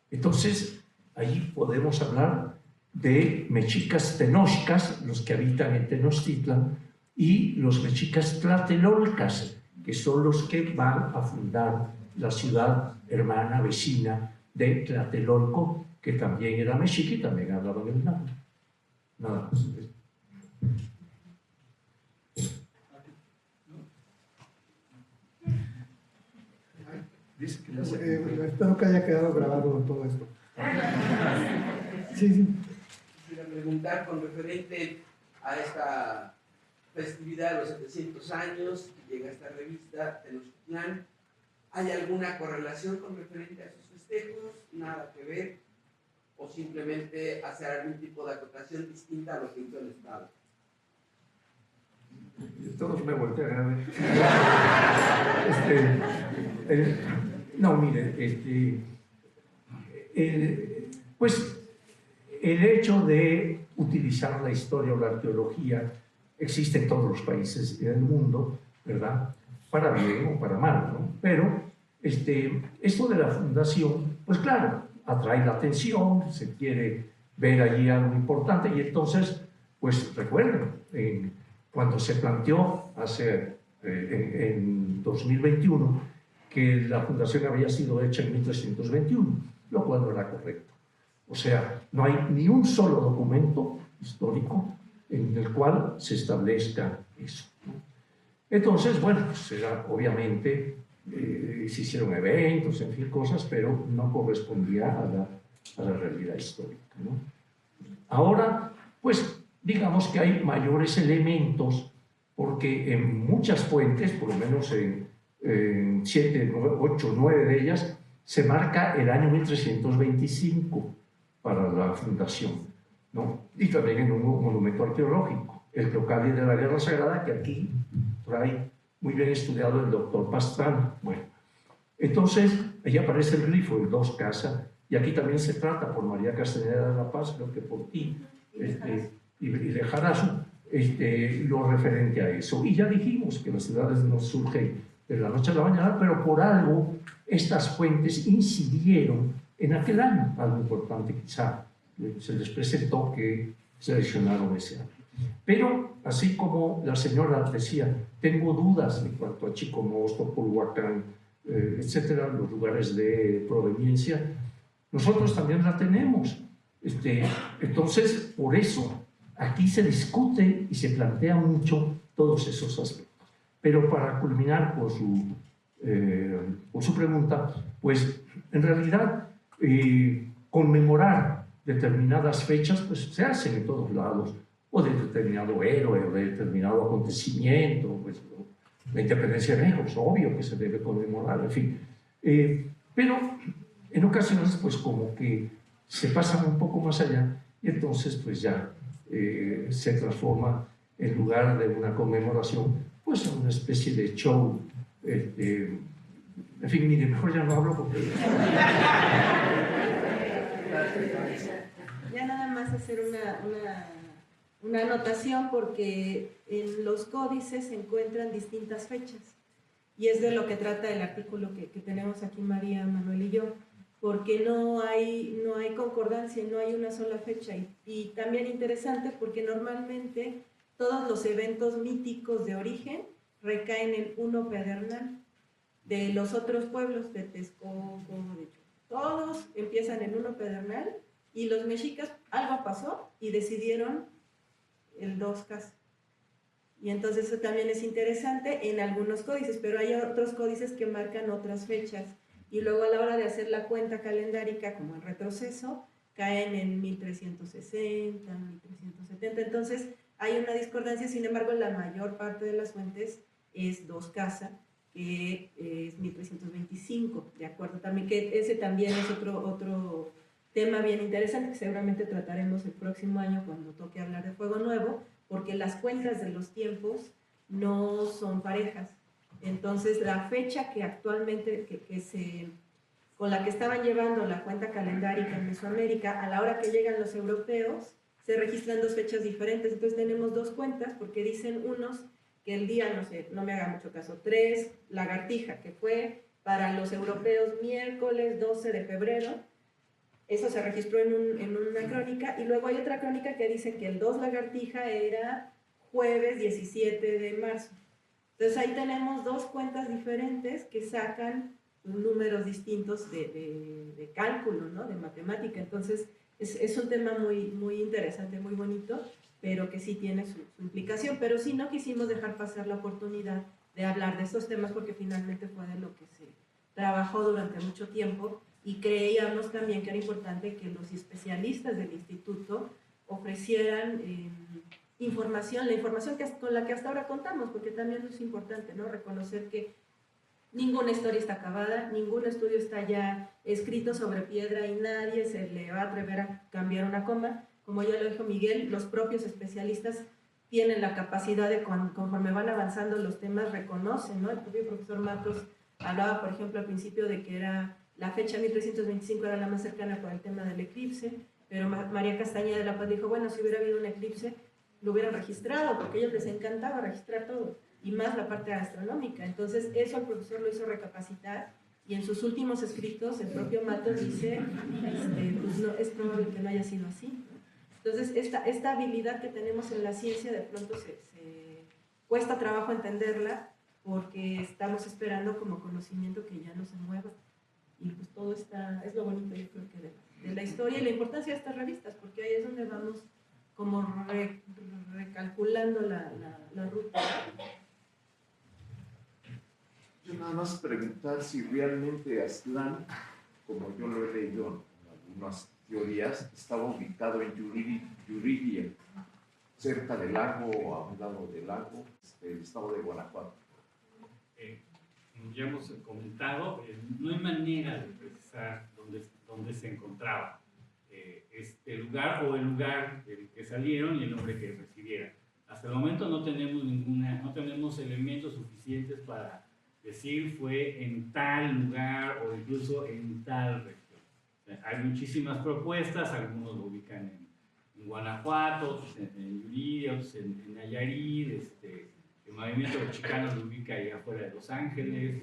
Entonces, ahí podemos hablar de mexicas tenochcas, los que habitan en Tenochtitlan, y los mexicas tlatelolcas, que son los que van a fundar la ciudad hermana, vecina de Tlatelolco, que también era mexica y también hablaban el náhuatl. Nada más. Espero que haya quedado grabado todo esto. Sí. Quisiera preguntar con referente a esta festividad de los 700 años que llega esta revista Tenochtitlán. ¿Hay alguna correlación con referente a esos festejos? ¿Nada que ver? ¿O simplemente hacer algún tipo de acotación distinta a lo que hizo el Estado? Todos me voltean a ver. No, mire, pues el hecho de utilizar la historia o la arqueología existe en todos los países del mundo, ¿verdad? Para bien o para mal, ¿no? Pero esto de la fundación, pues claro, atrae la atención, se quiere ver allí algo importante y entonces, pues recuerden, cuando se planteó en 2021 que la fundación había sido hecha en 1321, lo cual no era correcto. O sea, no hay ni un solo documento histórico en el cual se establezca eso, ¿no? Entonces, bueno, pues obviamente se hicieron eventos, en fin, cosas, pero no correspondía a la realidad histórica, ¿no? Ahora, pues, digamos que hay mayores elementos, porque en muchas fuentes, por lo menos en 7, 8, 9 de ellas, se marca el año 1325 para la fundación, ¿no? Y también en un monumento arqueológico, el Teocalli de la Guerra Sagrada, que aquí trae muy bien estudiado el doctor Pastrana. Bueno, entonces ahí aparece el grifo, el Dos Casa, y aquí también se trata por María Castañeda de la Paz, creo que por ti, y de Jarasu, lo referente a eso. Y ya dijimos que las ciudades no surgen de la noche a la mañana, pero por algo estas fuentes incidieron en aquel año, algo importante quizá se les presentó que seleccionaron ese año. Pero, así como la señora decía, tengo dudas en cuanto a Chicomosto, Culhuacán, etcétera, los lugares de proveniencia, nosotros también la tenemos. Entonces, por eso, aquí se discute y se plantea mucho todos esos aspectos. Pero para culminar por su pregunta, pues, en realidad, conmemorar determinadas fechas, pues se hacen en todos lados, o de determinado héroe, o de determinado acontecimiento, pues, la independencia de México, es obvio que se debe conmemorar, en fin. Pero en ocasiones, pues como que se pasan un poco más allá, y entonces pues ya se transforma, en lugar de una conmemoración, pues en una especie de show. En fin, mire, mejor ya no hablo porque... Ya nada más hacer una anotación, porque en los códices se encuentran distintas fechas, y es de lo que trata el artículo que tenemos aquí María, Manuel y yo, porque no hay concordancia, no hay una sola fecha, y también interesante porque normalmente todos los eventos míticos de origen recaen en uno pedernal de los otros pueblos, de Texcoco, de hecho, todos empiezan en uno pedernal, y los mexicas algo pasó y decidieron el Dos Casas. Y entonces eso también es interesante en algunos códices, pero hay otros códices que marcan otras fechas. Y luego a la hora de hacer la cuenta calendárica, como en retroceso, caen en 1360, 1370. Entonces hay una discordancia, sin embargo la mayor parte de las fuentes es Dos Casas, que es 1325, ¿de acuerdo? También que ese también es otro tema bien interesante que seguramente trataremos el próximo año cuando toque hablar de Fuego Nuevo, porque las cuentas de los tiempos no son parejas. Entonces, la fecha que actualmente, con la que estaban llevando la cuenta calendárica en Mesoamérica, a la hora que llegan los europeos, se registran dos fechas diferentes. Entonces, tenemos dos cuentas, porque dicen unos que el día, no sé, no me haga mucho caso, 3, Lagartija, que fue para los europeos miércoles 12 de febrero, eso se registró en una crónica, y luego hay otra crónica que dice que el 2 Lagartija era jueves 17 de marzo. Entonces ahí tenemos dos cuentas diferentes que sacan números distintos de cálculo, ¿no? De matemática. Entonces es un tema muy, muy interesante, muy bonito, pero que sí tiene su implicación. Pero sí no quisimos dejar pasar la oportunidad de hablar de estos temas, porque finalmente fue de lo que se trabajó durante mucho tiempo, y creíamos también que era importante que los especialistas del instituto ofrecieran información, la información con la que hasta ahora contamos, porque también es importante, ¿no? Reconocer que ninguna historia está acabada, ningún estudio está ya escrito sobre piedra y nadie se le va a atrever a cambiar una coma. Como ya lo dijo Miguel, los propios especialistas tienen la capacidad de, conforme van avanzando los temas, reconocen, ¿no? El propio profesor Matos hablaba, por ejemplo, al principio de que la fecha 1325 era la más cercana por el tema del eclipse, pero María Castañeda de la Paz dijo, bueno, si hubiera habido un eclipse, lo hubieran registrado, porque a ellos les encantaba registrar todo, y más la parte astronómica. Entonces, eso el profesor lo hizo recapacitar, y en sus últimos escritos, el propio Matos dice, pues no, es probable que no haya sido así. Entonces, esta habilidad que tenemos en la ciencia, de pronto se cuesta trabajo entenderla, porque estamos esperando como conocimiento que ya no se mueva. Y pues todo es lo bonito, yo creo que de la historia y la importancia de estas revistas, porque ahí es donde vamos como recalculando la ruta. Yo nada más preguntar si realmente Aztlán, como yo lo he leído en algunas teorías, estaba ubicado en Yuriria, cerca del lago o a un lado del lago, el estado de Guanajuato. Ya hemos comentado, no hay manera de precisar dónde se encontraba este lugar, o el lugar del que salieron y el nombre que recibieran. Hasta el momento no tenemos elementos suficientes para decir fue en tal lugar o incluso en tal región. O sea, hay muchísimas propuestas, algunos lo ubican en Guanajuato, otros en Yuriria, otros en Nayarit, el movimiento de los chicanos lo ubica ahí afuera de Los Ángeles.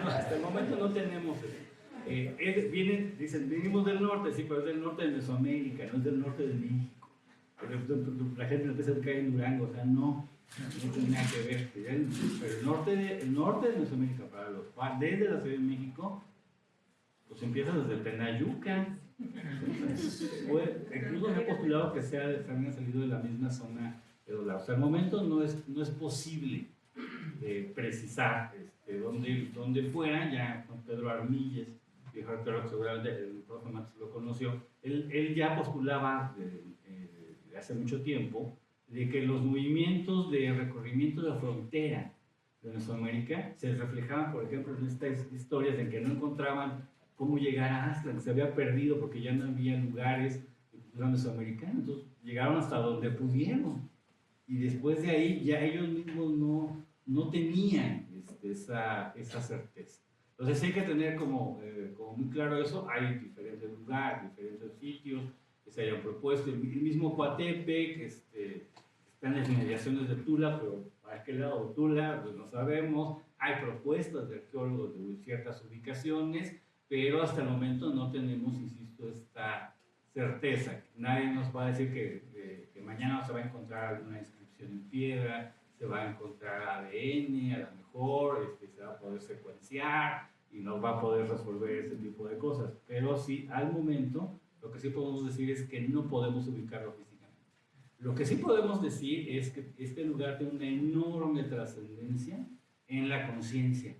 Hasta el momento no tenemos dicen, venimos del norte, sí, pero es del norte de Mesoamérica, no es del norte de México. La gente empieza a caer en Durango, o sea, no tiene nada que ver. Pero el norte de Mesoamérica, desde la Ciudad de México, pues empieza desde Tenayuca. Incluso me he postulado que hayan salido de la misma zona, pero hasta el momento no es posible precisar dónde fuera. Ya con Pedro Armilles, viejo arqueólogo, seguramente el profe Matos lo conoció, él ya postulaba de hace mucho tiempo de que los movimientos de recorrimiento de la frontera de Mesoamérica se reflejaban, por ejemplo, en estas historias en que no encontraban cómo llegar a Aztlán, se había perdido porque ya no había lugares de cultura mesoamericana, entonces llegaron hasta donde pudieron, y después de ahí ya ellos mismos no tenían esa certeza. Entonces hay que tener como muy claro eso. Hay diferentes lugares, diferentes sitios que se hayan propuesto. El mismo Coatepec, está en las inmediaciones de Tula, pero ¿a qué lado de Tula? Pues no sabemos. Hay propuestas de arqueólogos de ciertas ubicaciones, pero hasta el momento no tenemos, insisto, esta certeza. Nadie nos va a decir que mañana se va a encontrar alguna inscripción en piedra, se va a encontrar ADN, a lo mejor se va a poder secuenciar y nos va a poder resolver ese tipo de cosas. Pero sí, al momento, lo que sí podemos decir es que no podemos ubicarlo físicamente. Lo que sí podemos decir es que este lugar tiene una enorme trascendencia en la conciencia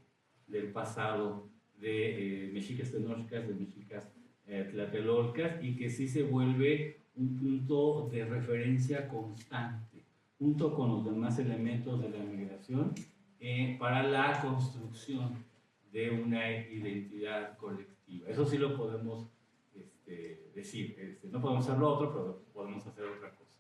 del pasado de mexicas tenochcas, de mexicas tlatelolcas, y que sí se vuelve un punto de referencia constante, junto con los demás elementos de la migración, para la construcción de una identidad colectiva. Eso sí lo podemos decir. No podemos hacer lo otro, pero podemos hacer otra cosa.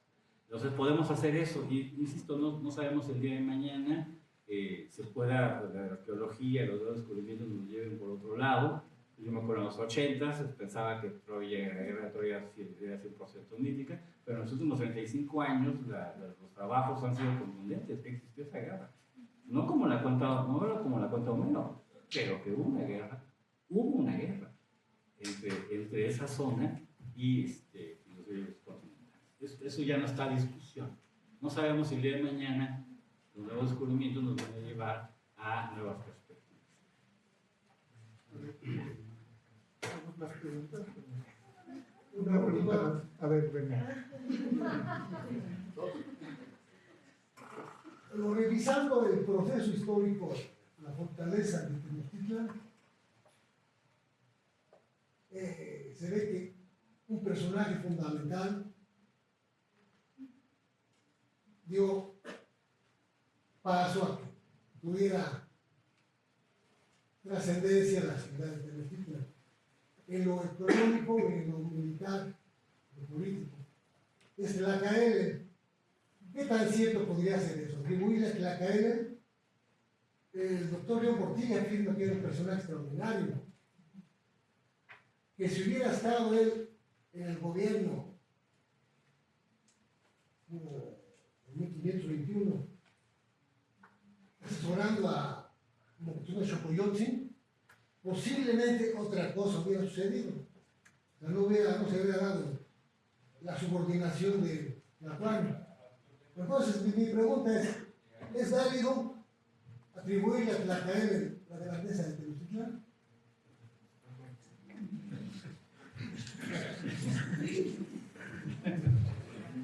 Entonces podemos hacer eso, y insisto, no sabemos el día de mañana se pueda, la arqueología, los nuevos descubrimientos nos lleven por otro lado. Yo me acuerdo en los 80s, pensaba que Troya, la guerra de Troya era 100% mítica, pero en los últimos 35 años los trabajos han sido contundentes, que existió esa guerra. No como la cuenta Homero, pero que hubo una guerra entre esa zona y los ríos continentales. Eso ya no está a discusión. No sabemos si el día de mañana los nuevos descubrimientos nos van a llevar a nuevas perspectivas. ¿Más preguntas? Una pregunta más. A ver, venga. Revisando el proceso histórico, la fortaleza de Tenochtitlan, se ve que un personaje fundamental dio paso a que tuviera trascendencia la ciudad de Tenochtitlan, en lo económico, en lo militar, en lo político. Es Tlacaelel. ¿Qué tan cierto podría ser eso? Atribuirle a Tlacaelel. El doctor León Portilla afirma que era un personaje extraordinario, que si hubiera estado él en el gobierno en 1521, asesorando a Moctezuma Xocoyotzin, posiblemente otra cosa hubiera sucedido. O sea, no se hubiera dado la subordinación de Tlacuani. Entonces, mi pregunta ¿es válido atribuirle a Tlacaelel la grandeza de Tenochtitlan?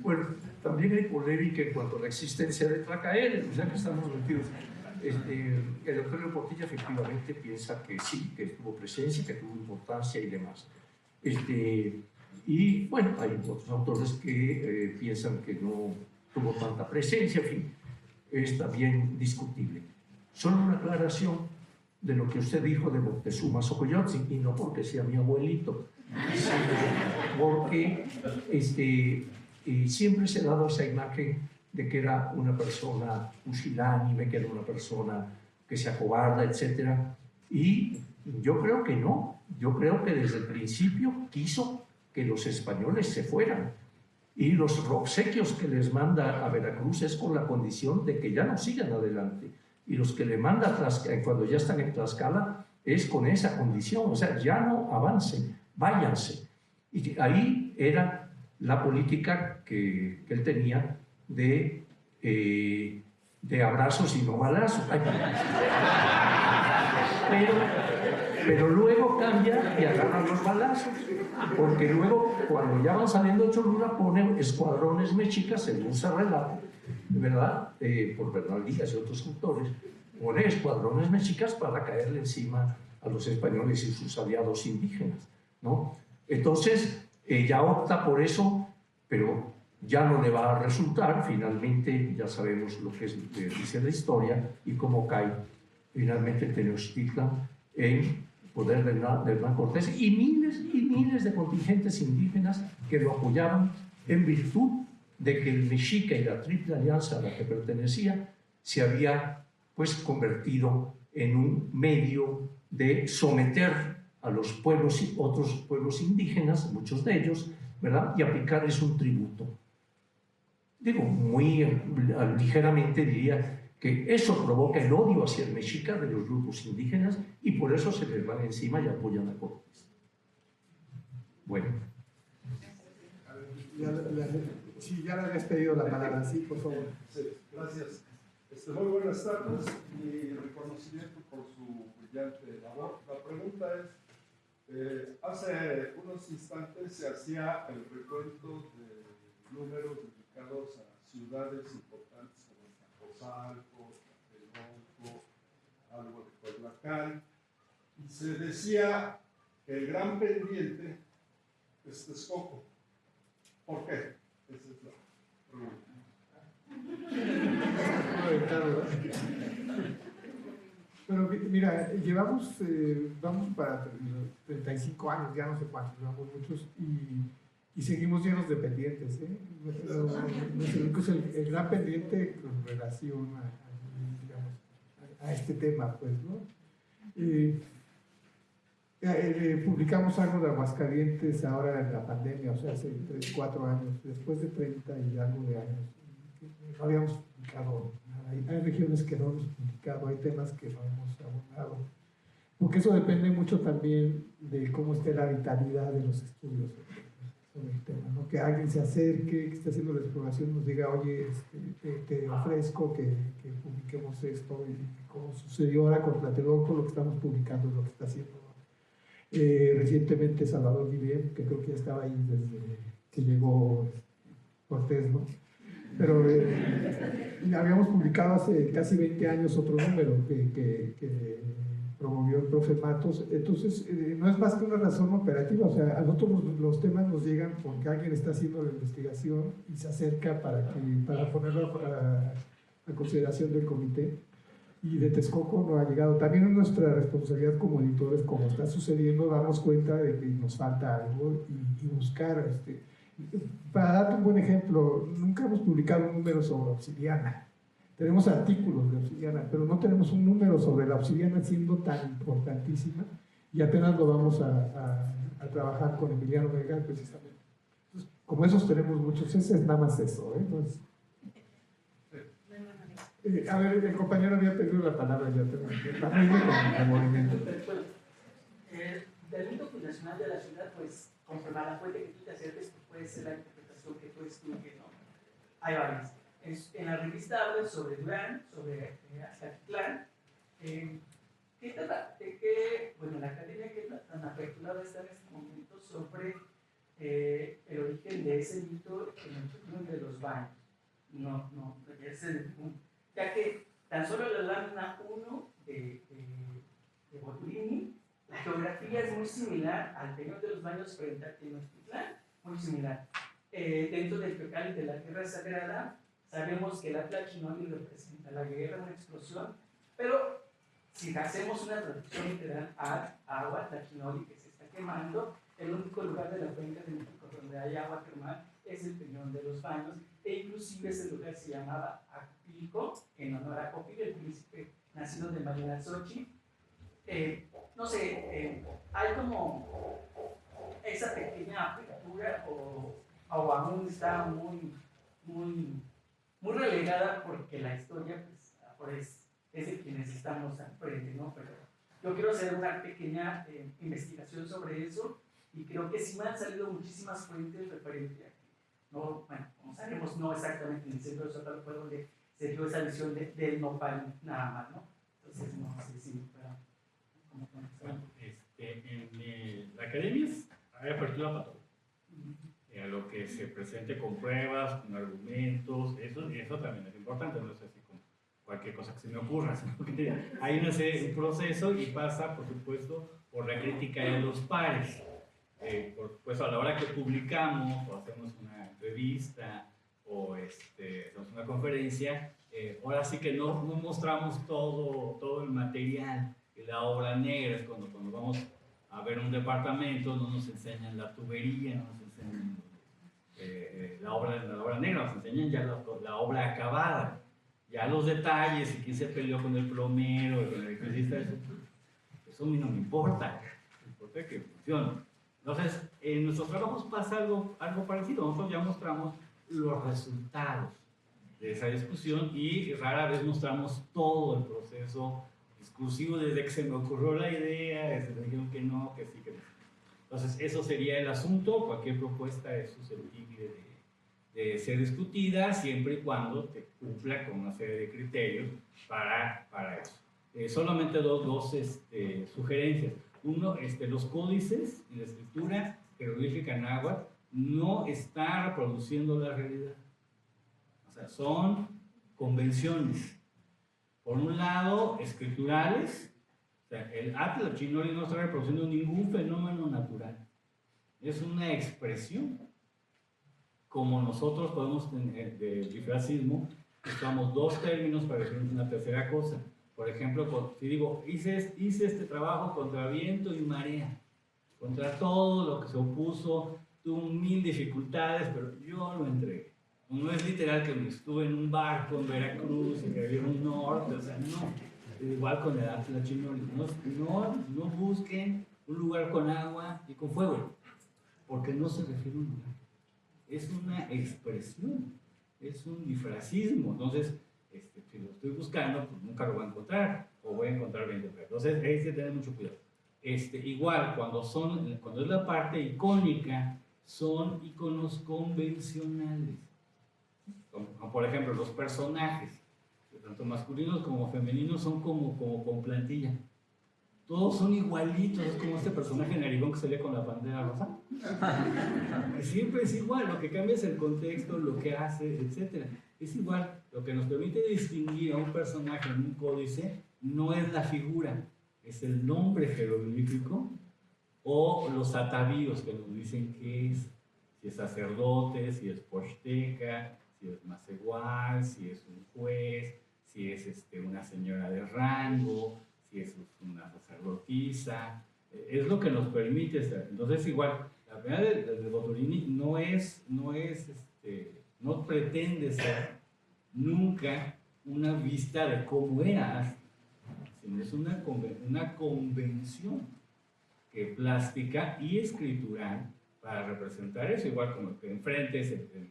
Bueno, también hay polémica en cuanto a la existencia de Tlacaelel, ya que estamos metidos. El doctor León Portilla efectivamente piensa que sí, que tuvo presencia, que tuvo importancia y demás. Y bueno, hay otros autores que piensan que no tuvo tanta presencia, en fin, es también discutible. Solo una aclaración de lo que usted dijo de Moctezuma Xocoyotzin, y no porque sea mi abuelito, sino porque siempre se ha dado esa imagen de que era una persona pusilánime, que era una persona que se acobarda, etc. Y yo creo que no. Yo creo que desde el principio quiso que los españoles se fueran. Y los obsequios que les manda a Veracruz es con la condición de que ya no sigan adelante. Y los que le manda cuando ya están en Tlaxcala es con esa condición, o sea, ya no avancen, váyanse. Y ahí era la política que él tenía de abrazos y no balazos. Pero luego cambia y agarran los balazos, porque luego cuando ya van saliendo de Cholula ponen escuadrones mexicas, según se relata, ¿verdad? Por Bernal Díaz y otros autores, pone escuadrones mexicas para caerle encima a los españoles y sus aliados indígenas, ¿no? Entonces ella opta por eso, pero ya no le va a resultar. Finalmente ya sabemos lo que dice la historia y cómo cae finalmente Tenochtitlan en poder de Hernán Cortés y miles de contingentes indígenas que lo apoyaban en virtud de que el Mexica y la Triple Alianza a la que pertenecía se había pues convertido en un medio de someter a los pueblos y otros pueblos indígenas, muchos de ellos, ¿verdad? Y aplicarles un tributo. Digo, muy ligeramente diría que eso provoca el odio hacia el Mexica de los grupos indígenas y por eso se les van encima y apoyan a Cortés. Bueno. Sí, ya le habías pedido la palabra, sí, por favor. Sí, gracias. Muy buenas tardes y reconocimiento por su brillante labor. La pregunta es, hace unos instantes se hacía el recuento de números dedicados a ciudades importantes como Azcapotzalco, Tlatelolco, algo de Coyoacán, y se decía que el gran pendiente es Texcoco. ¿Por qué? Esa es la pregunta. Pero mira, vamos para 35 años, ya no sé cuántos, llevamos muchos, y seguimos llenos de pendientes. Nuestro es el gran pendiente con relación a este tema, pues, ¿no? Publicamos algo de Aguascalientes ahora en la pandemia, o sea, hace 3, 4 años, después de 30 y algo de años. No habíamos publicado nada. Hay regiones que no hemos publicado, hay temas que no hemos abordado, porque eso depende mucho también de cómo esté la vitalidad de los estudios sobre el tema, ¿no? Que alguien se acerque, que esté haciendo la exploración, nos diga, oye, te ofrezco que publiquemos esto, y como sucedió ahora con Tlatelolco, lo que estamos publicando es lo que está haciendo recientemente Salvador Guillén, que creo que ya estaba ahí desde que llegó Cortés, ¿no? Pero habíamos publicado hace casi 20 años otro número que promovió el profe Matos. Entonces, no es más que una razón operativa. O sea, a nosotros los temas nos llegan porque alguien está haciendo la investigación y se acerca para ponerlo a consideración del comité. Y de Texcoco no ha llegado. También es nuestra responsabilidad como editores, como está sucediendo, darnos cuenta de que nos falta algo y buscar. Para darte un buen ejemplo, nunca hemos publicado un número sobre Obsidiana. Tenemos artículos de Obsidiana, pero no tenemos un número sobre la Obsidiana siendo tan importantísima, y apenas lo vamos a trabajar con Emiliano Vergara precisamente. Entonces, como esos tenemos muchos, ese es nada más eso, ¿eh? Entonces, a ver, el compañero había pedido la palabra ya, para irme con el movimiento. Del mundo fundacional de la ciudad, pues, conforme a la fuente que tú te acerques, pues puede ser la interpretación que tú estudies, ¿no? Hay varias. En la revista habla sobre Durán, sobre Azcapotzalco. Bueno, la academia que tan aperturada está en este momento sobre el origen de ese mito en el túnel de los baños. Ya que tan solo la lámina 1 de Boturini, la geografía es muy similar al Peñón de los Baños frente a Tenochtitlán, muy similar. Dentro del Teocalli de la Tierra Sagrada, sabemos que la Tlachinoli representa la guerra, una explosión, pero si hacemos una traducción literal a agua Tlachinoli que se está quemando, el único lugar de la cuenca de México donde hay agua termal es el Peñón de los Baños, e inclusive ese lugar se llamaba Acapulco, en honor a Copil, el príncipe nacido de Marilasochi. No sé, hay como esa pequeña apertura o aún está muy relegada porque la historia pues, es de quienes estamos al frente, ¿no? Pero yo quiero hacer una pequeña investigación sobre eso y creo que sí me han salido muchísimas fuentes referentes a que, no, bueno, como sabemos, no exactamente en el centro de Zócalo fue donde se dio esa visión del nopal nada más, ¿no? Entonces, no sé si en la academia hay apertura para todo. A lo que se presente con pruebas, con argumentos, eso también es importante, no es así como cualquier cosa que se me ocurra, sino que hay un proceso y pasa, por supuesto, por la crítica de los pares. Por supuesto, a la hora que publicamos o hacemos una entrevista o hacemos una conferencia, ahora sí que no mostramos todo el material y la obra negra. Es cuando vamos a ver un departamento, no nos enseñan la tubería, no nos enseñan la obra negra, nos enseñan ya la obra acabada, ya los detalles, y quién se peleó con el plomero, con el electricista, eso a mí no me importa, me importa que funcione. Entonces, en nuestros trabajos pasa algo parecido. Nosotros ya mostramos los resultados de esa discusión y rara vez mostramos todo el proceso discursivo desde que se me ocurrió la idea, desde que me dijeron que no, que sí, que no. Entonces, eso sería el asunto. Cualquier propuesta es susceptible de ser discutida siempre y cuando te cumpla con una serie de criterios para eso. Solamente dos sugerencias. Uno, los códices y la escritura jeroglífica náhuatl no está reproduciendo la realidad. O sea, son convenciones. Por un lado, escriturales. O sea, el Atlachinori no está reproduciendo ningún fenómeno natural. Es una expresión. Como nosotros podemos tener de bifracismo, usamos dos términos para decir una tercera cosa. Por ejemplo, si digo, hice este trabajo contra viento y marea, contra todo lo que se opuso, tuve 1000 dificultades, pero yo lo entregué. No es literal que me estuve en un barco en Veracruz y que había un norte, o sea, no. Igual con el Atlachinori. No busquen un lugar con agua y con fuego, porque no se refiere a un lugar. Es una expresión, es un bifracismo. Entonces, si lo estoy buscando, pues nunca lo voy a encontrar, o voy a encontrar 20 pesos. Entonces, hay que tener mucho cuidado. Igual, cuando es la parte icónica, son iconos convencionales. Como por ejemplo, los personajes, tanto masculinos como femeninos, son como con plantilla. Todos son igualitos, es como este personaje narigón que se lee con la pantera rosa. Siempre es igual, lo que cambia es el contexto, lo que hace, etc. Es igual, lo que nos permite distinguir a un personaje en un códice no es la figura, es el nombre jeroglífico o los atavíos que nos dicen qué es, si es sacerdote, si es posteca, si es macegual, si es un juez, si es una señora de rango, si es una sacerdotisa, es lo que nos permite ser. Entonces, igual, la primera de Boturini no pretende ser nunca una vista de cómo era, sino es una convención que plástica y escritural para representar eso, igual como que enfrente es el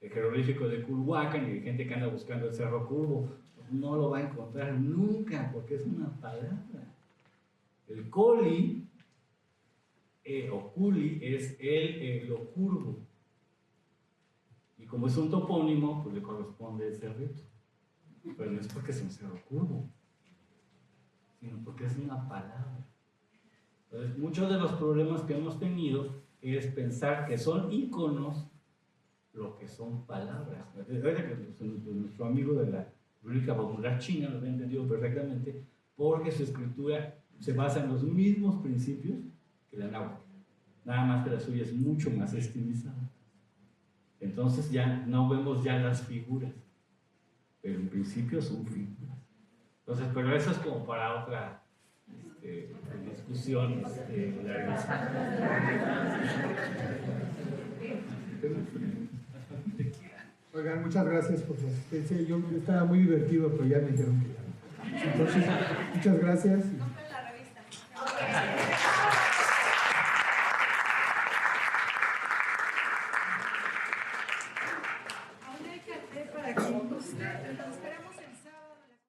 jeroglífico de Culhuacán y hay gente que anda buscando el Cerro Curvo. No lo va a encontrar nunca porque es una palabra. El coli o culi es lo curvo. Y como es un topónimo, pues le corresponde el cerrito. Pero no es porque es un cerro curvo, sino porque es una palabra. Entonces, muchos de los problemas que hemos tenido es pensar que son íconos lo que son palabras. Nuestro amigo de la República Popular China lo había entendido perfectamente, porque su escritura se basa en los mismos principios que la náhuatl, nada más que la suya es mucho más estilizada. Entonces ya no vemos ya las figuras, pero en principio son figuras. Entonces, pero eso es como para otra discusión larguísima. Oigan, muchas gracias por su asistencia. Yo estaba muy divertido, pero ya me dijeron que ya. Entonces, muchas gracias.